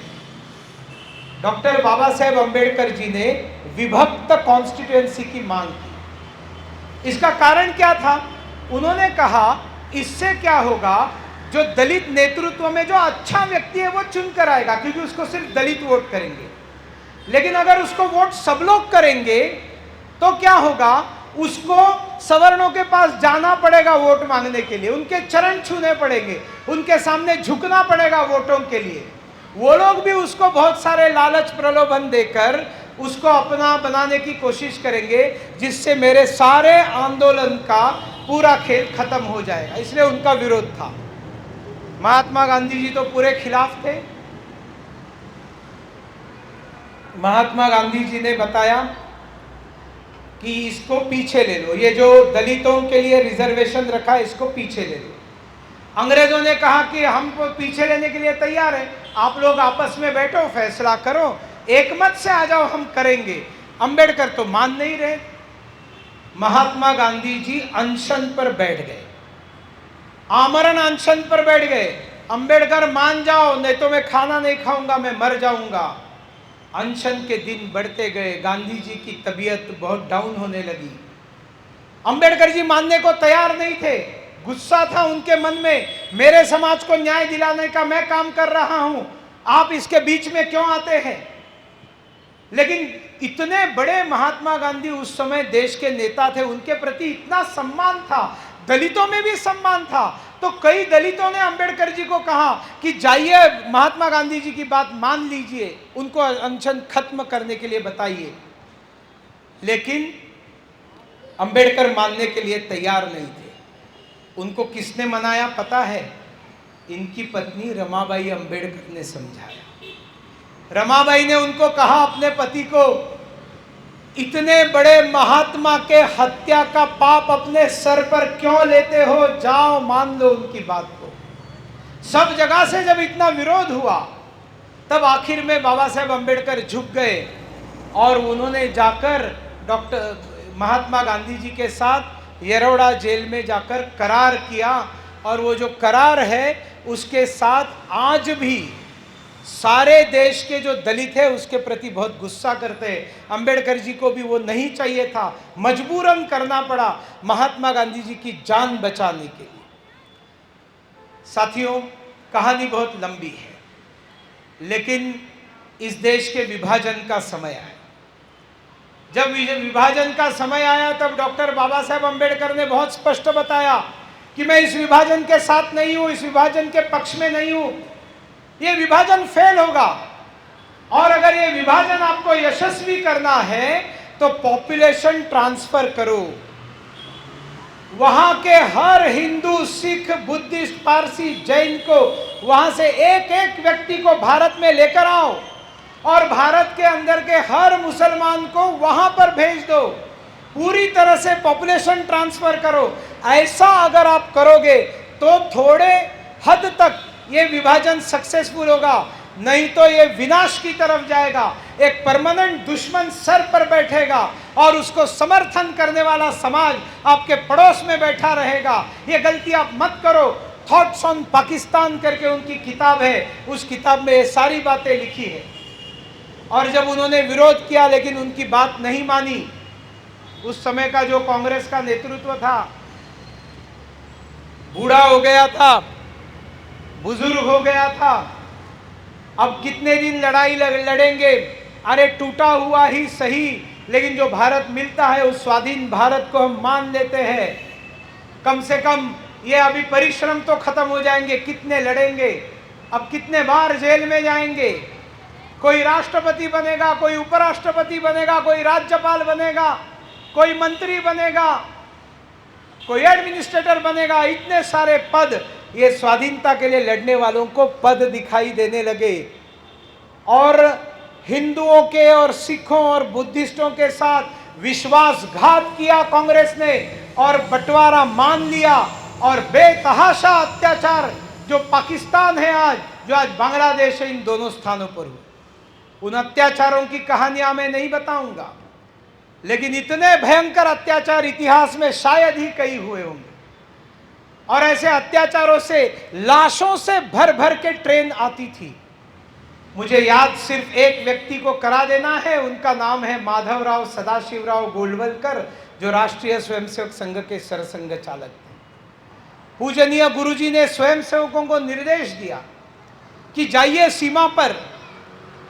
डॉक्टर बाबा साहेब अंबेडकर जी ने विभक्त कॉन्स्टिट्यूएंसी की मांग की। इसका कारण क्या था? उन्होंने कहा इससे क्या होगा, जो दलित नेतृत्व में जो अच्छा व्यक्ति है वो चुन कर आएगा, क्योंकि उसको सिर्फ दलित वोट करेंगे। लेकिन अगर उसको वोट सब लोग करेंगे तो क्या होगा, उसको सवर्णों के पास जाना पड़ेगा वोट मांगने के लिए, उनके चरण छूने पड़ेंगे, उनके सामने झुकना पड़ेगा वोटों के लिए। वो लोग भी उसको बहुत सारे लालच प्रलोभन देकर उसको अपना बनाने की कोशिश करेंगे, जिससे मेरे सारे आंदोलन का पूरा खेल खत्म हो जाएगा। इसलिए उनका विरोध था। महात्मा गांधी जी तो पूरे खिलाफ थे। महात्मा गांधी जी ने बताया कि इसको पीछे ले लो, ये जो दलितों के लिए रिजर्वेशन रखा है इसको पीछे ले लो। अंग्रेजों ने कहा कि हम पीछे लेने के लिए तैयार हैं, आप लोग आपस में बैठो, फैसला करो, एकमत से आ जाओ, हम करेंगे। अंबेडकर तो मान नहीं रहे। महात्मा गांधी जी अनशन पर बैठ गए, आमरण अनशन पर बैठ गए। अंबेडकर मान जाओ, नहीं तो मैं खाना नहीं खाऊंगा, मैं मर जाऊंगा। अनशन के दिन बढ़ते गए, गांधी जी की तबीयत बहुत डाउन होने लगी। अंबेडकर जी मानने को तैयार नहीं थे, गुस्सा था उनके मन में, मेरे समाज को न्याय दिलाने का मैं काम कर रहा हूं, आप इसके बीच में क्यों आते हैं। लेकिन इतने बड़े महात्मा गांधी उस समय देश के नेता थे, उनके प्रति इतना सम्मान था, दलितों में भी सम्मान था। तो कई दलितों ने अंबेडकर जी को कहा कि जाइए महात्मा गांधी जी की बात मान लीजिए, उनको अनशन खत्म करने के लिए बताइए। लेकिन अंबेडकर मानने के लिए तैयार नहीं थे। उनको किसने मनाया पता है? इनकी पत्नी रमाबाई अंबेडकर ने समझाया। रमाबाई ने उनको कहा अपने पति को, इतने बड़े महात्मा के हत्या का पाप अपने सर पर क्यों लेते हो? जाओ मान लो उनकी बात को। सब जगह से जब इतना विरोध हुआ तब आखिर में बाबा साहेब अम्बेडकर झुक गए और उन्होंने जाकर डॉक्टर महात्मा गांधी जी के साथ येरवड़ा जेल में जाकर करार किया। और वो जो करार है उसके साथ आज भी सारे देश के जो दलित है उसके प्रति बहुत गुस्सा करते हैं। अंबेडकर जी को भी वो नहीं चाहिए था, मजबूरन करना पड़ा महात्मा गांधी जी की जान बचाने के लिए। साथियों, कहानी बहुत लंबी है, लेकिन इस देश के विभाजन का समय आया। जब विभाजन का समय आया तब डॉक्टर बाबा साहेब अम्बेडकर ने बहुत स्पष्ट बताया कि मैं इस विभाजन के साथ नहीं हूं, इस विभाजन के पक्ष में नहीं हूं। ये विभाजन फेल होगा और अगर ये विभाजन आपको यशस्वी करना है तो पॉपुलेशन ट्रांसफर करो। वहां के हर हिंदू, सिख, बुद्धिस्ट, पारसी, जैन को वहां से एक एक व्यक्ति को भारत में लेकर आओ और भारत के अंदर के हर मुसलमान को वहां पर भेज दो। पूरी तरह से पॉपुलेशन ट्रांसफर करो। ऐसा अगर आप करोगे तो थोड़े हद तक ये विभाजन सक्सेसफुल होगा, नहीं तो ये विनाश की तरफ जाएगा। एक परमानेंट दुश्मन सर पर बैठेगा और उसको समर्थन करने वाला समाज आपके पड़ोस में बैठा रहेगा। ये गलती आप मत करो। थॉट्स ऑन पाकिस्तान करके उनकी किताब है, उस किताब में ये सारी बातें लिखी है। और जब उन्होंने विरोध किया लेकिन उनकी बात नहीं मानी, उस समय का जो कांग्रेस का नेतृत्व था बूढ़ा हो गया था, बुजुर्ग हो गया था। अब कितने दिन लड़ाई लड़ेंगे? अरे टूटा हुआ ही सही, लेकिन जो भारत मिलता है उस स्वाधीन भारत को हम मान लेते हैं। कम से कम ये अभी परिश्रम तो खत्म हो जाएंगे। कितने लड़ेंगे? अब कितने बार जेल में जाएंगे? कोई राष्ट्रपति बनेगा, कोई उपराष्ट्रपति बनेगा, कोई राज्यपाल बनेगा, कोई मंत्री बनेगा, कोई एडमिनिस्ट्रेटर बनेगा। इतने सारे पद, ये स्वाधीनता के लिए लड़ने वालों को पद दिखाई देने लगे। और हिंदुओं के और सिखों और बुद्धिस्टों के साथ विश्वासघात किया कांग्रेस ने और बंटवारा मान लिया। और बेतहाशा अत्याचार जो पाकिस्तान है आज, जो आज बांग्लादेश है, इन दोनों स्थानों पर हुए। उन अत्याचारों की कहानियां मैं नहीं बताऊंगा, लेकिन इतने भयंकर अत्याचार इतिहास में शायद ही कई हुए होंगे। और ऐसे अत्याचारों से लाशों से भर भर के ट्रेन आती थी। मुझे याद सिर्फ एक व्यक्ति को करा देना है, उनका नाम है माधवराव सदाशिवराव गोलवलकर, जो राष्ट्रीय स्वयंसेवक संघ के सरसंघ चालक थे। पूजनीय गुरुजी ने स्वयंसेवकों को निर्देश दिया कि जाइए सीमा पर,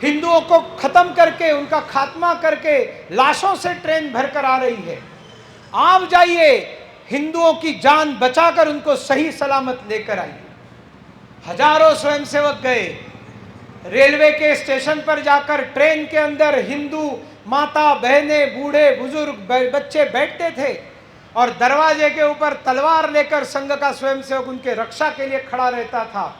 हिंदुओं को खत्म करके, उनका खात्मा करके, लाशों से ट्रेन भरकर आ रही है, आप जाइए, हिंदुओं की जान बचाकर उनको सही सलामत लेकर आइए। हजारों स्वयंसेवक गए। रेलवे के स्टेशन पर जाकर ट्रेन के अंदर हिंदू माता बहनें, बूढ़े बुजुर्ग, बच्चे बैठते थे और दरवाजे के ऊपर तलवार लेकर संघ का स्वयंसेवक उनके रक्षा के लिए खड़ा रहता था।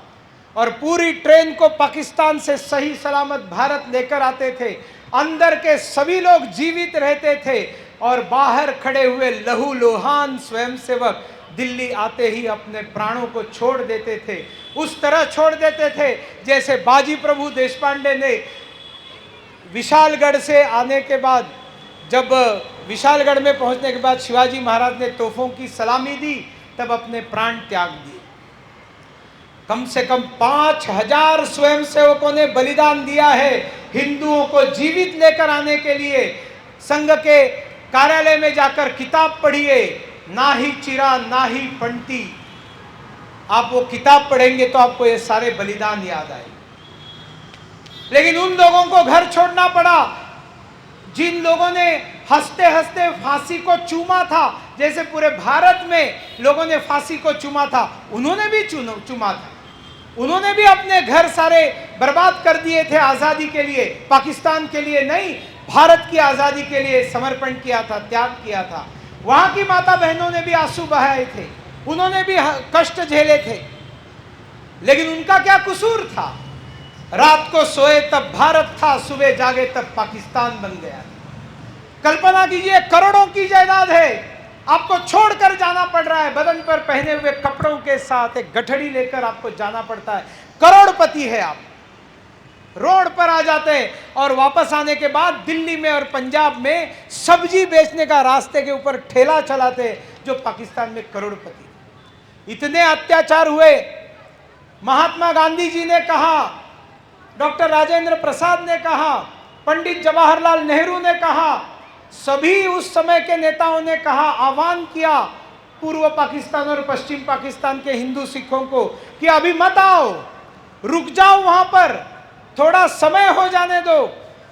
और पूरी ट्रेन को पाकिस्तान से सही सलामत भारत लेकर आते थे। अंदर के सभी लोग जीवित रहते थे और बाहर खड़े हुए लहूलुहान स्वयंसेवक दिल्ली आते ही अपने प्राणों को छोड़ देते थे। उस तरह छोड़ देते थे जैसे बाजी प्रभु देशपांडे ने विशालगढ़ से आने के बाद, जब विशालगढ़ में पहुंचने के बाद शिवाजी महाराज ने तोपों की सलामी दी, तब अपने प्राण त्याग दिए। कम से कम 5000 स्वयंसेवकों ने बलिदान दिया है हिंदुओं को जीवित लेकर आने के लिए। संघ के कार्यालय में जाकर किताब पढ़िए, ना ही चिरा ना ही पंक्ति। आप वो किताब पढ़ेंगे तो आपको ये सारे बलिदान याद आए। लेकिन उन लोगों को घर छोड़ना पड़ा जिन लोगों ने हंसते हंसते फांसी को चूमा था। जैसे पूरे भारत में लोगों ने फांसी को चूमा था, उन्होंने भी चूमा था। उन्होंने भी अपने घर सारे बर्बाद कर दिए थे आज़ादी के लिए, पाकिस्तान के लिए नहीं, भारत की आज़ादी के लिए समर्पण किया था, त्याग किया था। वहाँ की माता बहनों ने भी आंसू बहाए थे, उन्होंने भी कष्ट झेले थे। लेकिन उनका क्या कसूर था? रात को सोए तब भारत था, सुबह जागे तब पाकिस्तान बन गया। कल्पना कीजिए, करोड़ों की जायदाद है, आपको छोड़कर जाना पड़ रहा है, बदन पर पहने हुए कपड़ों के साथ एक गठड़ी लेकर आपको जाना पड़ता है, करोड़पति है आप, रोड पर आ जाते हैं और वापस आने के बाद दिल्ली में और पंजाब में सब्जी बेचने का रास्ते के ऊपर ठेला चलाते हैं, जो पाकिस्तान में करोड़पति। इतने अत्याचार हुए। महात्मा गांधी जी ने कहा, डॉक्टर राजेंद्र प्रसाद ने कहा, पंडित जवाहरलाल नेहरू ने कहा, सभी उस समय के नेताओं ने कहा, आह्वान किया पूर्व पाकिस्तान और पश्चिम पाकिस्तान के हिंदू सिखों को कि अभी मत आओ, रुक जाओ, वहां पर थोड़ा समय हो जाने दो,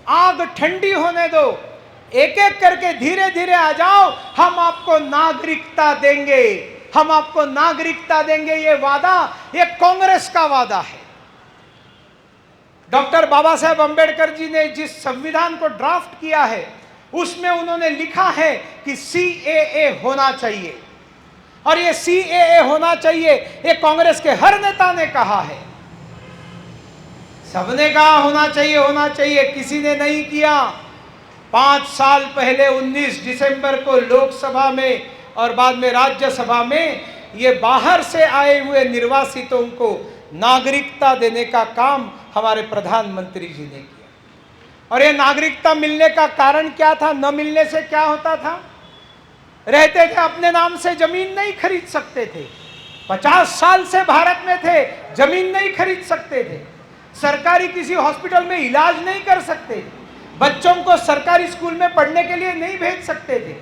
आग ठंडी होने दो, एक एक करके धीरे धीरे आ जाओ, हम आपको नागरिकता देंगे, हम आपको नागरिकता देंगे। ये वादा, ये कांग्रेस का वादा है। डॉक्टर बाबा साहेब अंबेडकर जी ने जिस संविधान को ड्राफ्ट किया है, उसमें उन्होंने लिखा है कि सीएए होना चाहिए, और ये सीएए होना चाहिए, ये कांग्रेस के हर नेता ने कहा है, सबने कहा होना चाहिए, होना चाहिए, किसी ने नहीं किया। 5 साल पहले 19 दिसंबर को लोकसभा में और बाद में राज्यसभा में ये बाहर से आए हुए निर्वासितों को नागरिकता देने का काम हमारे प्रधानमंत्री जी ने किया। और ये नागरिकता मिलने का कारण क्या था? न मिलने से क्या होता था? रहते थे, अपने नाम से जमीन नहीं खरीद सकते थे, 50 साल से भारत में थे, जमीन नहीं खरीद सकते थे, सरकारी किसी हॉस्पिटल में इलाज नहीं कर सकते, बच्चों को सरकारी स्कूल में पढ़ने के लिए नहीं भेज सकते थे,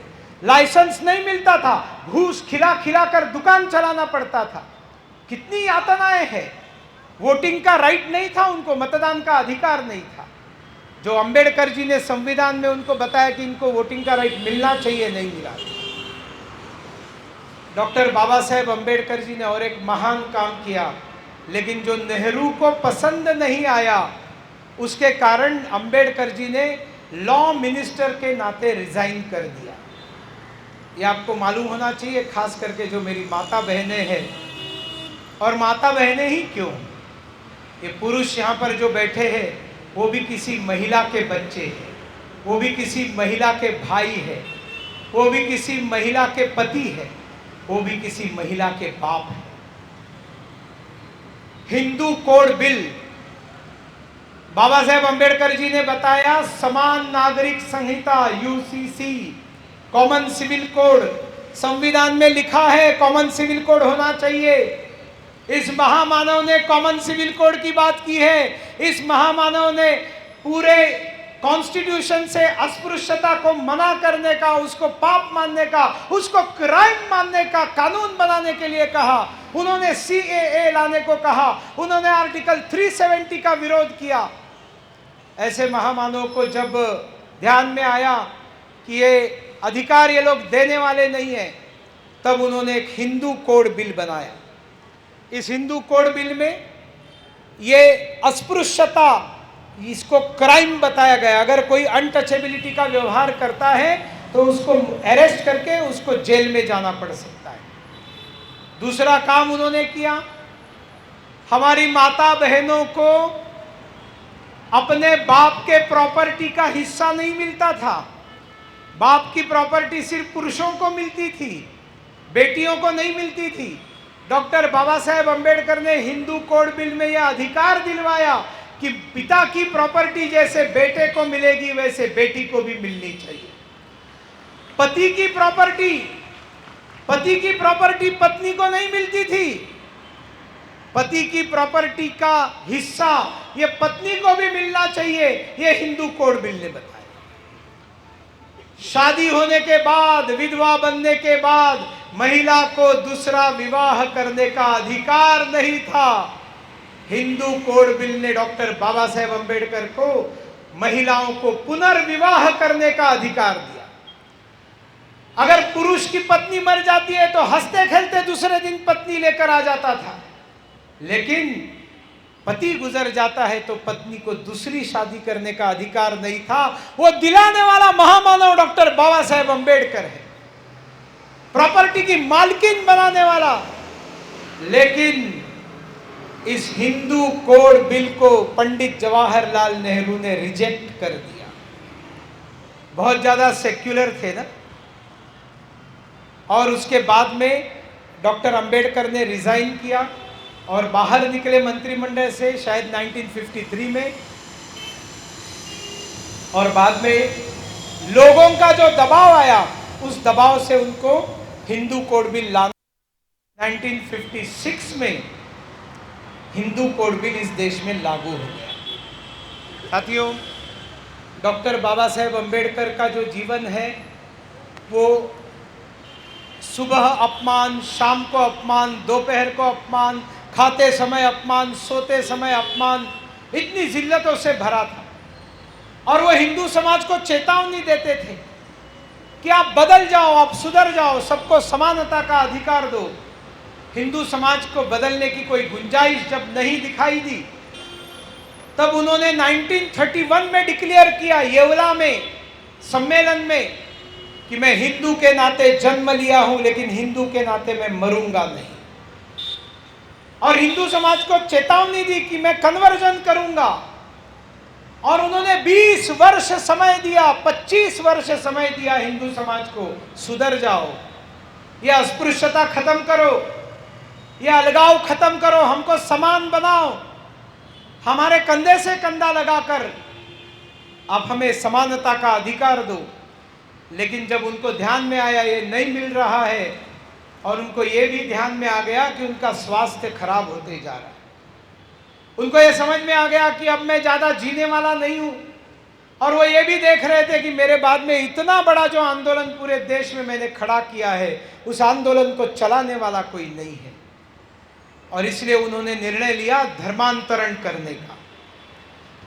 लाइसेंस नहीं मिलता था, घूस खिला खिला कर दुकान चलाना पड़ता था। कितनी यातनाएं हैं। वोटिंग का राइट नहीं था उनको, मतदान का अधिकार नहीं था। जो अंबेडकर जी ने संविधान में उनको बताया कि इनको वोटिंग का राइट मिलना चाहिए, नहीं मिला। डॉक्टर बाबा साहेब अंबेडकर जी ने और एक महान काम किया, लेकिन जो नेहरू को पसंद नहीं आया, उसके कारण अंबेडकर जी ने लॉ मिनिस्टर के नाते रिजाइन कर दिया। ये आपको मालूम होना चाहिए, खास करके जो मेरी माता बहनें हैं, और माता बहनें ही क्यों, ये पुरुष यहाँ पर जो बैठे हैं वो भी किसी महिला के बच्चे हैं, वो भी किसी महिला के भाई है, वो भी किसी महिला के पति है, वो भी किसी महिला के बाप है। हिंदू कोड बिल, बाबा साहेब अंबेडकर जी ने बताया, समान नागरिक संहिता यूसीसी, कॉमन सिविल कोड, संविधान में लिखा है कॉमन सिविल कोड होना चाहिए। इस महामानव ने कॉमन सिविल कोड की बात की है। इस महामानव ने पूरे कॉन्स्टिट्यूशन से अस्पृश्यता को मना करने का, उसको पाप मानने का, उसको क्राइम मानने का कानून बनाने के लिए कहा। उन्होंने सीएए लाने को कहा, उन्होंने आर्टिकल 370 का विरोध किया। ऐसे महामानव को जब ध्यान में आया कि ये अधिकार ये लोग देने वाले नहीं है, तब उन्होंने एक हिंदू कोड बिल बनाया। इस हिंदू कोड बिल में ये अस्पृश्यता, इसको क्राइम बताया गया। अगर कोई अनटचेबिलिटी का व्यवहार करता है तो उसको अरेस्ट करके उसको जेल में जाना पड़ सकता है। दूसरा काम उन्होंने किया, हमारी माता बहनों को अपने बाप के प्रॉपर्टी का हिस्सा नहीं मिलता था। बाप की प्रॉपर्टी सिर्फ पुरुषों को मिलती थी, बेटियों को नहीं मिलती थी। डॉक्टर बाबा साहेब अंबेडकर ने हिंदू कोड बिल में यह अधिकार दिलवाया कि पिता की प्रॉपर्टी जैसे बेटे को मिलेगी, वैसे बेटी को भी मिलनी चाहिए। पति की प्रॉपर्टी पत्नी को नहीं मिलती थी। पति की प्रॉपर्टी का हिस्सा ये पत्नी को भी मिलना चाहिए, ये हिंदू कोड बिल ने बताया। शादी होने के बाद, विधवा बनने के बाद महिला को दूसरा विवाह करने का अधिकार नहीं था। हिंदू कोड बिल ने डॉक्टर बाबा साहेब अंबेडकर को महिलाओं को पुनर्विवाह करने का अधिकार दिया। अगर पुरुष की पत्नी मर जाती है तो हंसते खेलते दूसरे दिन पत्नी लेकर आ जाता था, लेकिन पति गुजर जाता है तो पत्नी को दूसरी शादी करने का अधिकार नहीं था। वो दिलाने वाला महामानव डॉक्टर बाबा साहेब अंबेडकर है, प्रॉपर्टी की मालकिन बनाने वाला। लेकिन इस हिंदू कोड बिल को पंडित जवाहरलाल नेहरू ने रिजेक्ट कर दिया। बहुत ज़्यादा सेक्युलर थे ना। और उसके बाद में डॉक्टर अंबेडकर ने रिज़ाइन किया और बाहर निकले मंत्रिमंडल से शायद 1953 में। और बाद में लोगों का जो दबाव आया, उस दबाव से उनको हिंदू कोड बिल लाना 1956 में हिंदू कोड बिल इस देश में लागू हो गया। साथियों, डॉक्टर बाबा साहेब अम्बेडकर का जो जीवन है वो सुबह अपमान, शाम को अपमान, दोपहर को अपमान, खाते समय अपमान, सोते समय अपमान, इतनी जिल्लतों से भरा था। और वो हिंदू समाज को चेतावनी देते थे कि आप बदल जाओ, आप सुधर जाओ, सबको समानता का अधिकार दो। हिंदू समाज को बदलने की कोई गुंजाइश जब नहीं दिखाई दी, तब उन्होंने 1931 में डिक्लेयर किया येवला में सम्मेलन में कि मैं हिंदू के नाते जन्म लिया हूं, लेकिन हिंदू के नाते मैं मरूंगा नहीं। और हिंदू समाज को चेतावनी दी कि मैं कन्वर्जन करूंगा। और उन्होंने 20 वर्ष समय दिया, 25 वर्ष समय दिया हिंदू समाज को, सुधर जाओ, यह अस्पृश्यता खत्म करो, यह अलगाव खत्म करो, हमको समान बनाओ, हमारे कंधे से कंधा लगाकर आप हमें समानता का अधिकार दो। लेकिन जब उनको ध्यान में आया ये नहीं मिल रहा है, और उनको ये भी ध्यान में आ गया कि उनका स्वास्थ्य खराब होते जा रहा है, उनको ये समझ में आ गया कि अब मैं ज़्यादा जीने वाला नहीं हूँ। और वो ये भी देख रहे थे कि मेरे बाद में इतना बड़ा जो आंदोलन पूरे देश में मैंने खड़ा किया है, उस आंदोलन को चलाने वाला कोई नहीं है। और इसलिए उन्होंने निर्णय लिया धर्मांतरण करने का।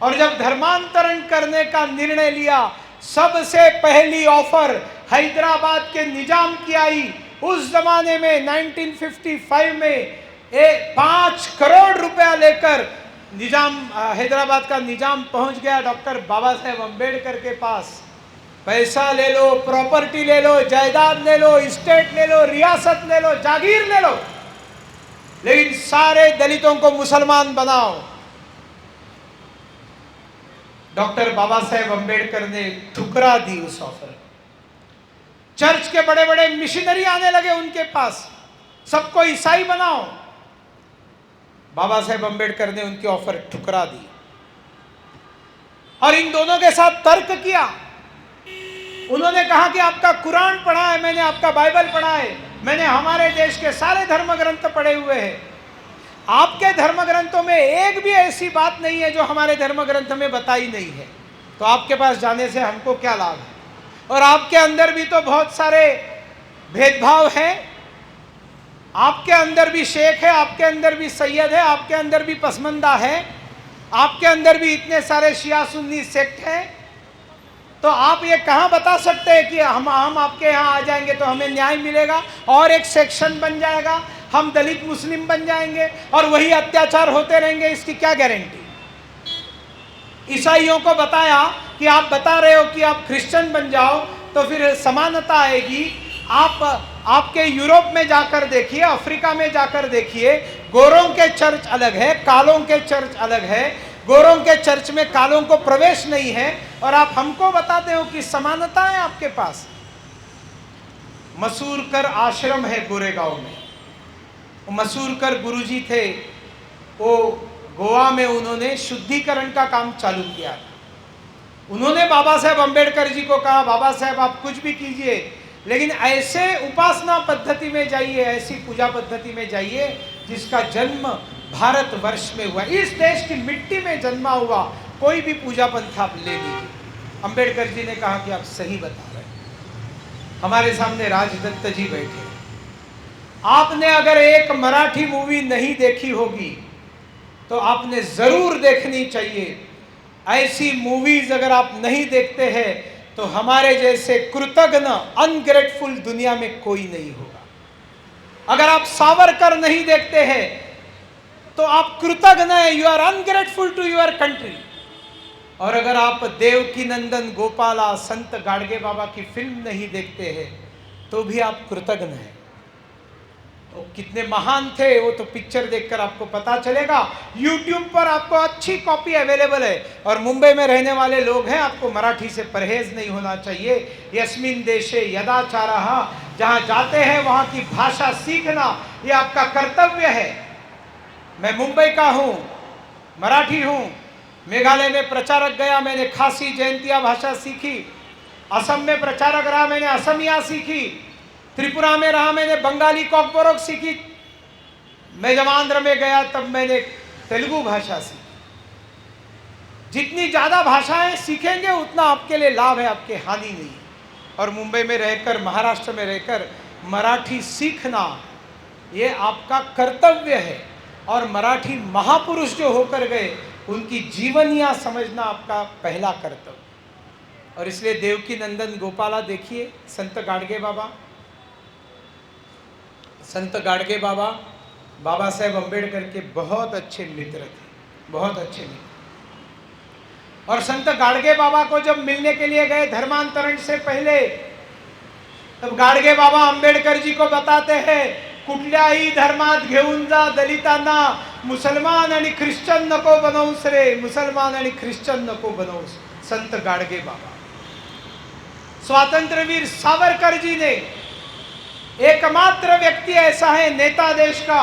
और जब धर्मांतरण करने का निर्णय लिया, सबसे पहली ऑफर हैदराबाद के निजाम की आई। उस जमाने में 1955 में 5 करोड़ रुपया लेकर निजाम, हैदराबाद का निजाम पहुंच गया डॉक्टर बाबा साहेब अम्बेडकर के पास। पैसा ले लो, प्रॉपर्टी ले लो, जायदाद ले लो, स्टेट ले लो, रियासत ले लो, जागीर ले लो, लेकिन सारे दलितों को मुसलमान बनाओ। डॉक्टर बाबा साहेब अम्बेडकर ने ठुकरा दी उस ऑफर। चर्च के बड़े बड़े मिशनरी आने लगे उनके पास, सबको ईसाई बनाओ। बाबा साहेब अम्बेडकर ने उनकी ऑफर ठुकरा दी और इन दोनों के साथ तर्क किया। उन्होंने कहा कि आपका कुरान पढ़ा है, मैंने आपका बाइबल पढ़ा है, मैंने हमारे देश के सारे धर्म ग्रंथ पढ़े हुए हैं। आपके धर्म ग्रंथों में एक भी ऐसी बात नहीं है जो हमारे धर्म ग्रंथ में बताई नहीं है, तो आपके पास जाने से हमको क्या लाभ है? और आपके अंदर भी तो बहुत सारे भेदभाव हैं, आपके अंदर भी शेख है, आपके अंदर भी सैयद है, आपके अंदर भी पसमंदा है, आपके अंदर भी इतने सारे शिया सुन्नी सेक्ट हैं। तो आप ये कहाँ बता सकते हैं कि हम आपके यहाँ आ जाएंगे तो हमें न्याय मिलेगा और एक सेक्शन बन जाएगा, हम दलित मुस्लिम बन जाएंगे और वही अत्याचार होते रहेंगे? इसकी क्या गारंटी? ईसाइयों को बताया कि आप बता रहे हो कि आप क्रिश्चियन बन जाओ तो फिर समानता आएगी। आपके यूरोप में जाकर देखिए, अफ्रीका में जाकर देखिए, गोरों के चर्च अलग है, कालों के चर्च अलग है। गोरों के चर्च में कालों को प्रवेश नहीं है और आप हमको बताते हो कि समानता है आपके पास। मसूरकर आश्रम है गोरेगांव में, मसूरकर गुरुजी थे, वो गोवा में उन्होंने शुद्धिकरण का काम चालू किया था। उन्होंने बाबा साहेब अम्बेडकर जी को कहा, बाबा साहेब आप कुछ भी कीजिए, लेकिन ऐसे उपासना पद्धति में जाइए, ऐसी पूजा पद्धति में जाइए जिसका जन्म भारतवर्ष में हुआ, इस देश की मिट्टी में जन्मा हुआ कोई भी पूजा पंथ आप ले लीजिए। अम्बेडकर जी ने कहा कि आप सही बता रहे हैं। हमारे सामने राजदत्त जी बैठे। आपने अगर एक मराठी मूवी नहीं देखी होगी तो आपने जरूर देखनी चाहिए। ऐसी मूवीज अगर आप नहीं देखते हैं तो हमारे जैसे कृतज्ञ अनग्रेटफुल दुनिया में कोई नहीं होगा। अगर आप सावरकर नहीं देखते हैं तो आप कृतज्ञ हैं, you are ungrateful to your country. और अगर आप देवकी नंदन गोपाला, संत गाडगे बाबा की फिल्म नहीं देखते हैं तो भी आप कृतज्ञ हैं। वो कितने महान थे वो तो पिक्चर देखकर आपको पता चलेगा। यूट्यूब पर आपको अच्छी कॉपी अवेलेबल है। और मुंबई में रहने वाले लोग हैं, आपको मराठी से परहेज नहीं होना चाहिए। यस्मिन देशे यदाचारः, जहाँ जाते हैं वहाँ की भाषा सीखना ये आपका कर्तव्य है। मैं मुंबई का हूँ, मराठी हूँ। मेघालय में प्रचारक गया, मैंने खासी जयंतिया भाषा सीखी। असम में प्रचारक रहा, मैंने असमिया सीखी। त्रिपुरा में रहा, मैंने बंगाली कॉकबोरोक सीखी। मैं जब आंध्र में गया तब मैंने तेलुगु भाषा सीखी। जितनी ज़्यादा भाषाएं सीखेंगे उतना आपके लिए लाभ है, आपके हानि नहीं। और मुंबई में रहकर, महाराष्ट्र में रहकर मराठी सीखना ये आपका कर्तव्य है। और मराठी महापुरुष जो होकर गए उनकी जीवनियाँ समझना आपका पहला कर्तव्य। और इसलिए देवकी नंदन गोपाला देखिए, संत गाडगे बाबा, संत गाडगे बाबा बाबा साहेब अम्बेडकर के बहुत अच्छे मित्र थे, बहुत अच्छे मित्र। और संत गाडगे बाबा को जब मिलने के लिए गए धर्मांतरण से पहले, तब गाडगे बाबा अम्बेडकर जी को बताते हैं, कुठल्याही धर्मात घेऊन जा दलितांना, मुसलमान आणि ख्रिश्चन नको बनवूस रे, मुसलमान आणि ख्रिश्चन नको बनवूस। संत गाडगे बाबा। स्वातंत्र्यवीर सावरकर जी ने, एकमात्र व्यक्ति ऐसा है नेता देश का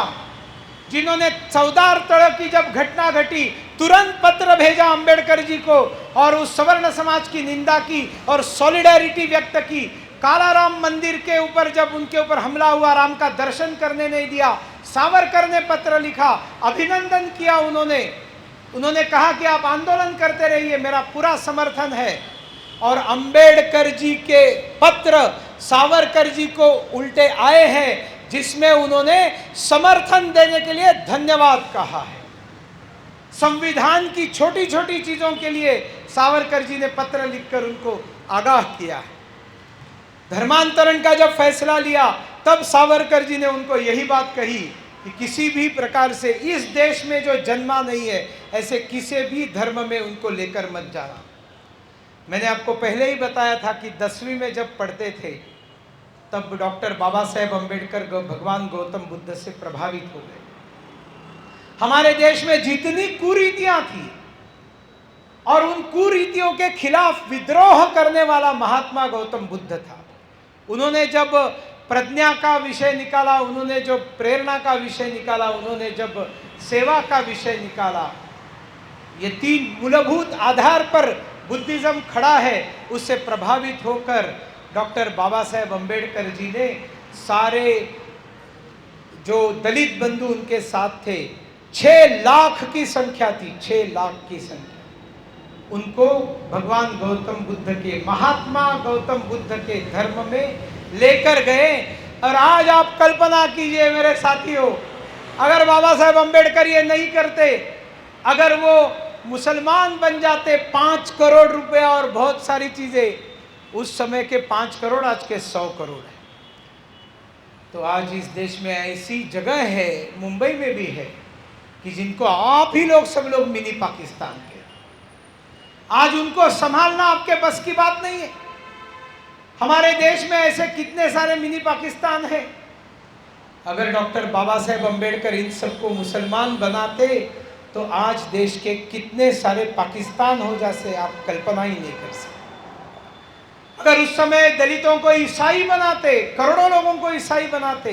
जिन्होंने 14 तड़ की जब घटना घटी तुरंत पत्र भेजा अंबेडकर जी को और उस सवर्ण समाज की निंदा की और सॉलिडेरिटी व्यक्त की। कालाराम मंदिर के ऊपर जब उनके ऊपर हमला हुआ, राम का दर्शन करने नहीं दिया, सावरकर ने पत्र लिखा, अभिनंदन किया उन्होंने कहा कि आप आंदोलन करते रहिए, मेरा पूरा समर्थन है। और अंबेडकर जी के पत्र सावरकर जी को उल्टे आए हैं जिसमें उन्होंने समर्थन देने के लिए धन्यवाद कहा है। संविधान की छोटी छोटी चीजों के लिए सावरकर जी ने पत्र लिखकर उनको आगाह किया है। धर्मांतरण का जब फैसला लिया तब सावरकर जी ने उनको यही बात कही कि किसी भी प्रकार से इस देश में जो जन्मा नहीं है ऐसे किसी भी धर्म में उनको लेकर मत जाना। मैंने आपको पहले ही बताया था कि 10वीं में जब पढ़ते थे तब डॉक्टर बाबा साहेब अम्बेडकर भगवान गौतम बुद्ध से प्रभावित हो गए। हमारे देश में जितनी कुरीतियां थी और उन कुरीतियों के खिलाफ विद्रोह करने वाला महात्मा गौतम बुद्ध था। उन्होंने जब प्रज्ञा का विषय निकाला, उन्होंने जो प्रेरणा का विषय निकाला, उन्होंने जब सेवा का विषय निकाला, ये 3 मूलभूत आधार पर बुद्धिज्म खड़ा है, उससे प्रभावित होकर डॉक्टर बाबा साहेब अम्बेडकर जी ने सारे जो दलित बंधु उनके साथ थे, 6 लाख की संख्या थी, 6 लाख की संख्या, उनको भगवान गौतम बुद्ध के, महात्मा गौतम बुद्ध के धर्म में लेकर गए। और आज आप कल्पना कीजिए मेरे साथियों, अगर बाबा साहेब अम्बेडकर ये नहीं करते, अगर वो मुसलमान बन जाते, 5 करोड़ रुपया और बहुत सारी चीजें, उस समय के 5 करोड़ आज के 100 करोड़ है। तो आज इस देश में ऐसी जगह है, मुंबई में भी है, कि जिनको आप ही लोग सब लोग मिनी पाकिस्तान के, आज उनको संभालना आपके बस की बात नहीं है। हमारे देश में ऐसे कितने सारे मिनी पाकिस्तान हैं। अगर डॉक्टर बाबा साहेब अम्बेडकर इन सबको मुसलमान बनाते तो आज देश के कितने सारे पाकिस्तान हो जाते, आप कल्पना ही नहीं कर सकते। अगर उस समय दलितों को ईसाई बनाते, करोड़ों लोगों को ईसाई बनाते,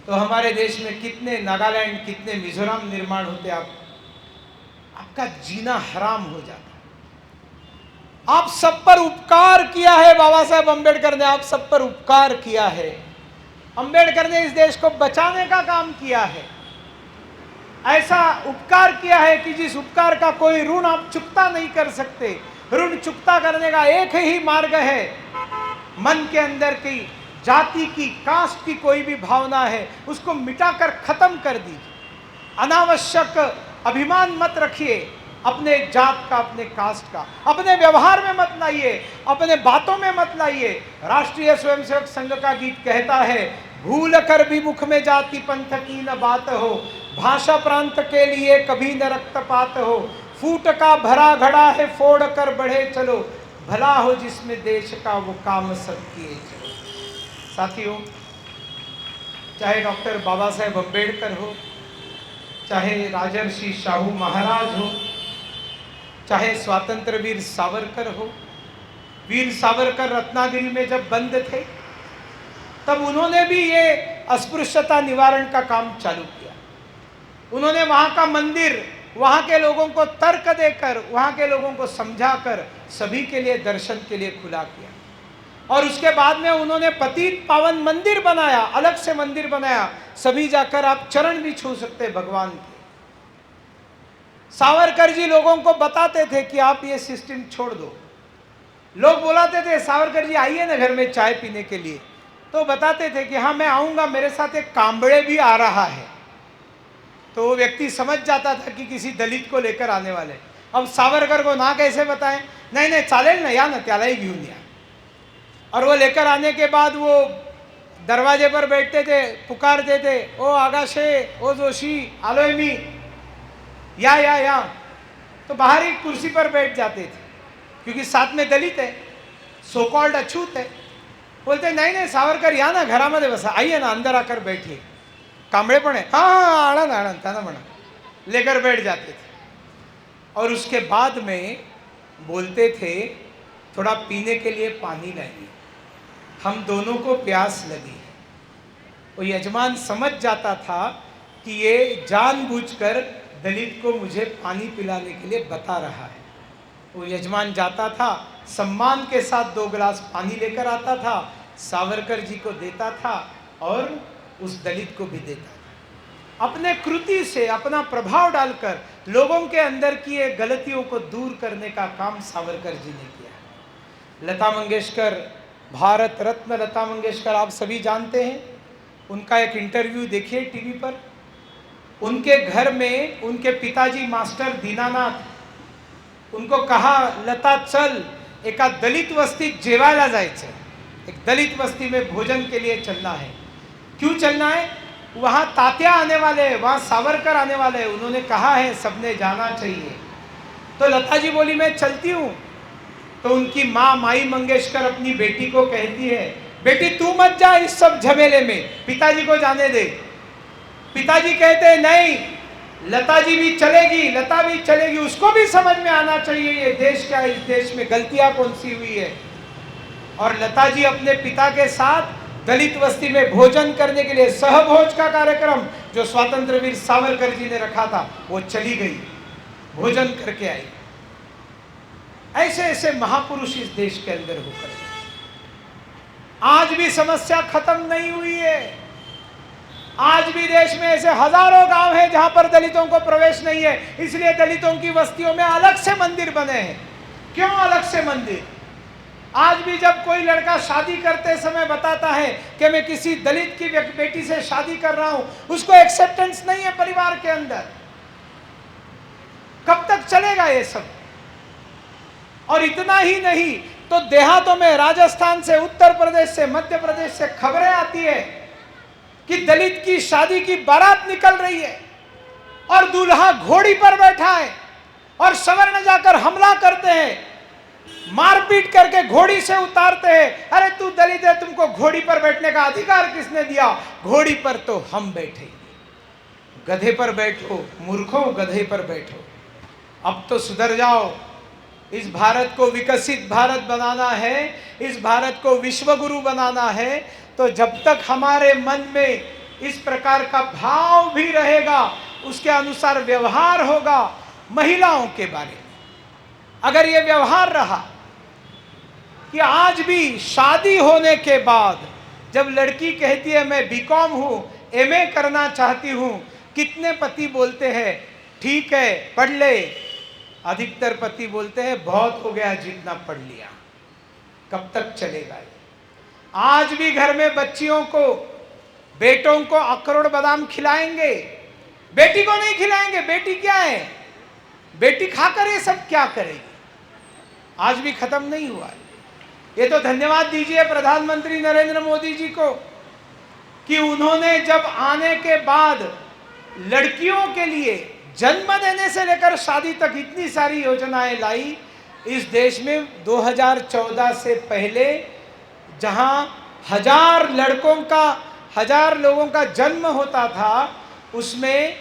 तो हमारे देश में कितने नागालैंड, कितने मिजोरम निर्माण होते, आपका जीना हराम हो जाता। आप सब पर उपकार किया है, बाबा साहेब अम्बेडकर ने आप सब पर उपकार किया है। अम्बेडकर ने इस देश को बचाने का काम किया है, ऐसा उपकार किया है कि जिस उपकार का कोई ऋण आप चुकता नहीं कर सकते। ऋण चुकता करने का एक ही मार्ग है, मन के अंदर की जाति की, कास्ट की कोई भी भावना है उसको मिटाकर खत्म कर दीजिए। अनावश्यक अभिमान मत रखिए अपने जात का, अपने कास्ट का, अपने व्यवहार में मत लाइए, अपने बातों में मत लाइए। राष्ट्रीय स्वयंसेवक संघ का गीत कहता है, भूल कर भी मुख में जाति पंथ की न बात हो, भाषा प्रांत के लिए कभी न रक्तपात हो, फूट का भरा घड़ा है फोड़ कर बढ़े चलो, भला हो जिसमें देश का वो काम सब किए चलो। साथियों, चाहे डॉक्टर बाबा साहेब अम्बेडकर हो, चाहे राजर्षि शाहू महाराज हो, चाहे स्वातंत्र वीर सावरकर हो। वीर सावरकर रत्नागिरी में जब बंद थे तब उन्होंने भी ये अस्पृश्यता निवारण का काम चालू किया। उन्होंने वहाँ का मंदिर वहाँ के लोगों को तर्क देकर, वहाँ के लोगों को समझाकर सभी के लिए दर्शन के लिए खुला किया। और उसके बाद में उन्होंने पतित पावन मंदिर बनाया, अलग से मंदिर बनाया, सभी जाकर आप चरण भी छू सकते भगवान के। सावरकर जी लोगों को बताते थे कि आप ये सिस्टम छोड़ दो। लोग बुलाते थे, सावरकर जी आइए ना घर में चाय पीने के लिए, तो बताते थे कि हाँ मैं आऊँगा, मेरे साथ एक कांबड़े भी आ रहा है। तो वो व्यक्ति समझ जाता था कि किसी दलित को लेकर आने वाले। अब सावरकर को ना कैसे बताएं, नहीं नहीं चालेल ना या ना त्यालाही घेऊन या। और वो लेकर आने के बाद वो दरवाजे पर बैठते थे, पुकारते थे, ओ आगाशे, ओ जोशी, आलोय मी, या। तो बाहर ही कुर्सी पर बैठ जाते थे, क्योंकि साथ में दलित है, सो कॉल्ड अछूत है। बोलते नहीं नहीं सावरकर या ना घरामध्ये बसा, आइए ना अंदर आकर बैठिए। कांबड़े पण है, हाँ आनंद आनंद था ना मना, लेकर बैठ जाते थे। और उसके बाद में बोलते थे थोड़ा पीने के लिए पानी लाइए, हम दोनों को प्यास लगी है। वो यजमान समझ जाता था कि ये जानबूझकर दलित को मुझे पानी पिलाने के लिए बता रहा है। वो यजमान जाता था, सम्मान के साथ 2 गिलास पानी लेकर आता था, सावरकर जी को देता था और उस दलित को भी देता था। अपने कृति से अपना प्रभाव डालकर लोगों के अंदर की ये गलतियों को दूर करने का काम सावरकर जी ने किया। लता मंगेशकर, भारत रत्न लता मंगेशकर आप सभी जानते हैं। उनका एक इंटरव्यू देखिए टीवी पर। उनके घर में उनके पिताजी मास्टर दीनानाथ उनको कहा, लता चल एका दलित वस्तीत जेवायला जायचं, एक दलित बस्ती में भोजन के लिए चलना है। क्यों चलना है? वहाँ तात्या आने वाले हैं, वहाँ सावरकर आने वाले हैं, उन्होंने कहा है सबने जाना चाहिए। तो लता जी बोली मैं चलती हूँ। तो उनकी माँ माई मंगेशकर अपनी बेटी को कहती है, बेटी तू मत जा इस सब झमेले में, पिताजी को जाने दे। पिताजी कहते हैं नहीं, लता जी भी चलेगी, लता भी चलेगी, उसको भी समझ में आना चाहिए ये देश क्या है, इस देश में गलतियां कौन सी हुई है। और लता जी अपने पिता के साथ दलित बस्ती में भोजन करने के लिए सहभोज का कार्यक्रम जो स्वतंत्र वीर सावरकर जी ने रखा था वो चली गई, भोजन करके आई। ऐसे ऐसे महापुरुष इस देश के अंदर होकर आज भी समस्या खत्म नहीं हुई है। आज भी देश में ऐसे हजारों गांव हैं जहां पर दलितों को प्रवेश नहीं है, इसलिए दलितों की बस्तियों में अलग से मंदिर बने हैं। क्यों अलग से मंदिर? आज भी जब कोई लड़का शादी करते समय बताता है कि मैं किसी दलित की बेटी से शादी कर रहा हूं, उसको एक्सेप्टेंस नहीं है परिवार के अंदर। कब तक चलेगा ये सब? और इतना ही नहीं तो देहातों में राजस्थान से, उत्तर प्रदेश से, मध्य प्रदेश से खबरें आती है कि दलित की शादी की बारात निकल रही है और दूल्हा घोड़ी पर बैठा है और सवर्ण जाकर हमला करते हैं, मारपीट करके घोड़ी से उतारते हैं। अरे तू दलित है, तुमको घोड़ी पर बैठने का अधिकार किसने दिया? घोड़ी पर तो हम बैठेंगे, गधे पर बैठो मूर्खों, गधे पर बैठो। अब तो सुधर जाओ। इस भारत को विकसित भारत बनाना है, इस भारत को विश्वगुरु बनाना है, तो जब तक हमारे मन में इस प्रकार का भाव भी रहेगा, उसके अनुसार व्यवहार होगा। महिलाओं के बारे में अगर ये व्यवहार रहा कि आज भी शादी होने के बाद जब लड़की कहती है मैं बीकॉम हूं, एमए करना चाहती हूं, कितने पति बोलते हैं ठीक है पढ़ ले, अधिकतर पति बोलते हैं बहुत हो गया जितना पढ़ लिया। कब तक चलेगा ये? आज भी घर में बच्चियों को, बेटों को अखरोट बादाम खिलाएंगे, बेटी को नहीं खिलाएंगे। बेटी क्या है? बेटी खाकर ये सब क्या करेगी? आज भी खत्म नहीं हुआ है। ये तो धन्यवाद दीजिए प्रधानमंत्री नरेंद्र मोदी जी को कि उन्होंने जब आने के बाद लड़कियों के लिए जन्म देने से लेकर शादी तक इतनी सारी योजनाएं लाई। इस देश में 2014 से पहले जहां 1000 लड़कों का 1000 लोगों का जन्म होता था, उसमें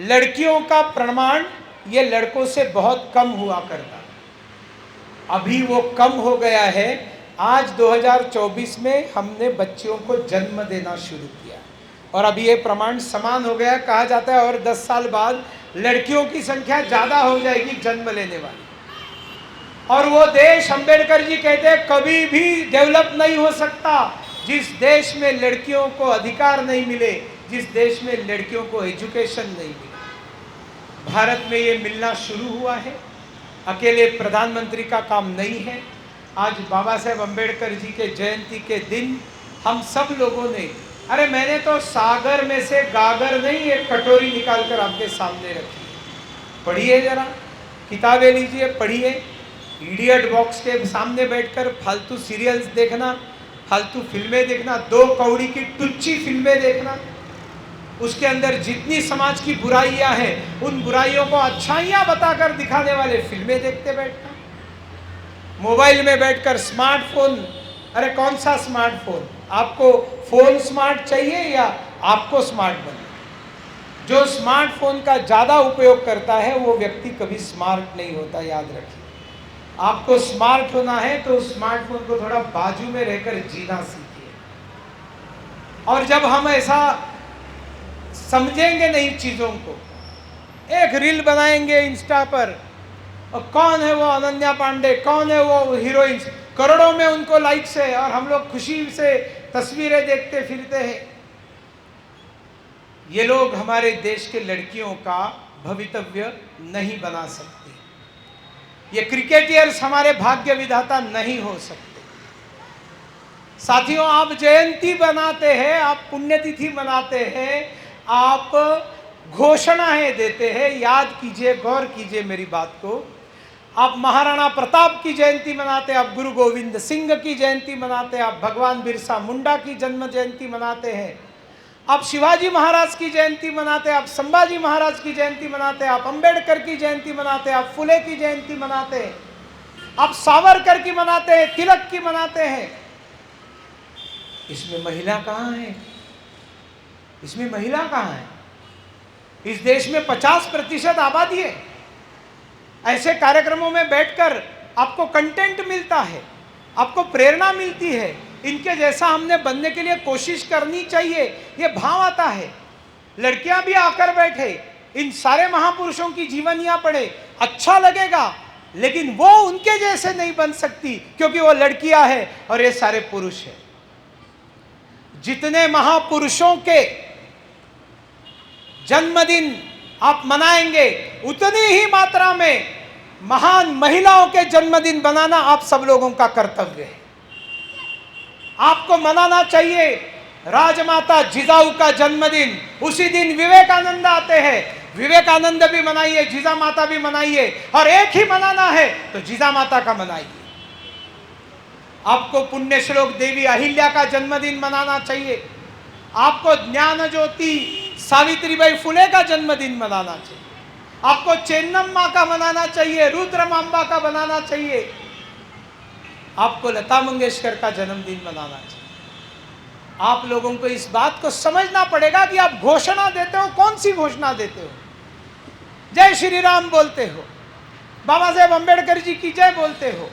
लड़कियों का प्रमाण ये लड़कों से बहुत कम हुआ करता। अभी वो कम हो गया है। आज 2024 में हमने बच्चियों को जन्म देना शुरू किया और अभी ये प्रमाण समान हो गया। कहा जाता है और 10 साल बाद लड़कियों की संख्या ज़्यादा हो जाएगी जन्म लेने वाली। और वो देश अंबेडकर जी कहते हैं कभी भी डेवलप नहीं हो सकता जिस देश में लड़कियों को अधिकार नहीं मिले, जिस देश में लड़कियों को एजुकेशन नहीं मिले। भारत में ये मिलना शुरू हुआ है। अकेले प्रधानमंत्री का काम नहीं है। आज बाबा साहेब अंबेडकर जी के जयंती के दिन हम सब लोगों ने, अरे मैंने तो सागर में से गागर नहीं, एक कटोरी निकाल कर आपके सामने रखी है। पढ़िए जरा, किताबें लीजिए, पढ़िए। इडियट बॉक्स के सामने बैठकर फालतू सीरियल्स देखना, फालतू फिल्में देखना, 2 कौड़ी की टुच्ची फिल्में देखना, उसके अंदर जितनी समाज की बुराइयां हैं उन बुराइयों को अच्छाइयां बताकर दिखाने वाले फिल्में देखते बैठना। मोबाइल में बैठकर स्मार्टफोन, अरे कौन सा स्मार्टफोन? आपको फोन स्मार्ट चाहिए या आपको स्मार्ट बनना? जो स्मार्टफोन का ज़्यादा उपयोग करता है वो व्यक्ति कभी स्मार्ट नहीं होता, याद रखिए। आपको स्मार्ट होना है तो स्मार्टफोन को थोड़ा बाजू में रहकर जीना सीखिए। और जब हम ऐसा समझेंगे नहीं चीज़ों को, एक रील बनाएंगे इंस्टा पर और कौन है वो अनन्या पांडे, कौन है वो हीरोइंस, करोड़ों में उनको लाइक्स है और हम लोग खुशी से तस्वीरें देखते फिरते हैं। ये लोग हमारे देश के लड़कियों का भवितव्य नहीं बना सकते। ये क्रिकेटियर्स हमारे भाग्य विधाता नहीं हो सकते। साथियों, आप जयंती बनाते हैं, आप पुण्यतिथि मनाते हैं, आप घोषणाएं देते हैं। याद कीजिए, गौर कीजिए मेरी बात को। आप महाराणा प्रताप की जयंती मनाते हैं, आप गुरु गोविंद सिंह की जयंती मनाते हैं, आप भगवान बिरसा मुंडा की जन्म जयंती मनाते हैं, आप शिवाजी महाराज की जयंती मनाते हैं, आप संभाजी महाराज की जयंती मनाते हैं, आप अंबेडकर की जयंती मनाते हैं, आप फुले की जयंती मनाते हैं, आप सावरकर की मनाते हैं, तिलक की मनाते हैं। इसमें महिला कहाँ है? इसमें महिला कहाँ है? इस देश में 50% आबादी है। ऐसे कार्यक्रमों में बैठकर आपको कंटेंट मिलता है, आपको प्रेरणा मिलती है। इनके जैसा हमने बनने के लिए कोशिश करनी चाहिए, ये भाव आता है। लड़कियां भी आकर बैठे, इन सारे महापुरुषों की जीवनियां पढ़े, अच्छा लगेगा, लेकिन वो उनके जैसे नहीं बन सकती क्योंकि वो लड़कियां हैं और ये सारे पुरुष हैं। जितने महापुरुषों के जन्मदिन आप मनाएंगे, उतनी ही मात्रा में महान महिलाओं के जन्मदिन बनाना आप सब लोगों का कर्तव्य है। आपको मनाना चाहिए राजमाता जिजाऊ का जन्मदिन। उसी दिन विवेकानंद आते हैं, विवेकानंद भी मनाइए, जिजा माता भी मनाइए, और एक ही मनाना है तो जिजा माता का मनाइए। आपको पुण्य श्लोक देवी अहिल्या का जन्मदिन मनाना चाहिए। आपको ज्ञान ज्योति सावित्रीबाई फुले का जन्मदिन मनाना चाहिए। आपको चेन्नम्मा का मनाना चाहिए, रुद्रमांबा का मनाना चाहिए। आपको लता मंगेशकर का जन्मदिन मनाना चाहिए। आप लोगों को इस बात को समझना पड़ेगा कि आप घोषणा देते हो, कौन सी घोषणा देते हो? जय श्री राम बोलते हो, बाबा साहेब अंबेडकर जी की जय बोलते हो,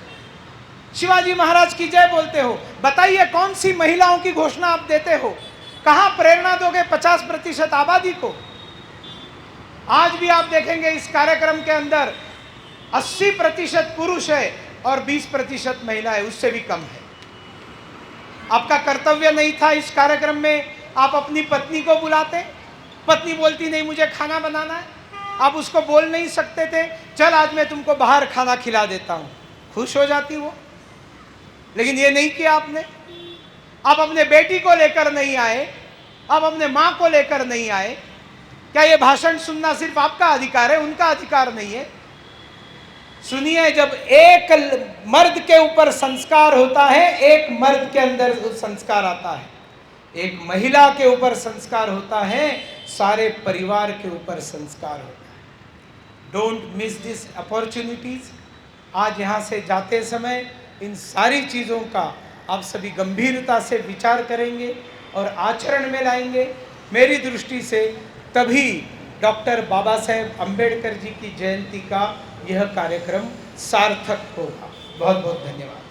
शिवाजी महाराज की जय बोलते हो। बताइए कौन सी महिलाओं की घोषणा आप देते हो? कहां प्रेरणा दोगे 50% आबादी को? आज भी आप देखेंगे इस कार्यक्रम के अंदर 80% पुरुष है और 20% महिला है, उससे भी कम है। आपका कर्तव्य नहीं था इस कार्यक्रम में आप अपनी पत्नी को बुलाते? पत्नी बोलती नहीं मुझे खाना बनाना है, आप उसको बोल नहीं सकते थे चल आज मैं तुमको बाहर खाना खिला देता हूँ? खुश हो जाती वो। लेकिन ये नहीं किया आपने। आप अपने बेटी को लेकर नहीं आए, आप अपने माँ को लेकर नहीं आए। क्या ये भाषण सुनना सिर्फ आपका अधिकार है, उनका अधिकार नहीं है? सुनिए, जब एक मर्द के ऊपर संस्कार होता है, एक मर्द के अंदर संस्कार आता है। एक महिला के ऊपर संस्कार होता है, सारे परिवार के ऊपर संस्कार होता है। Don't miss this opportunities. आज यहाँ से जाते समय इन सारी चीज़ों का आप सभी गंभीरता से विचार करेंगे। और आचरण में लाएंगे, मेरी दृष्टि से तभी डॉक्टर बाबा साहेब अम्बेडकर जी की जयंती का यह कार्यक्रम सार्थक होगा। बहुत बहुत धन्यवाद।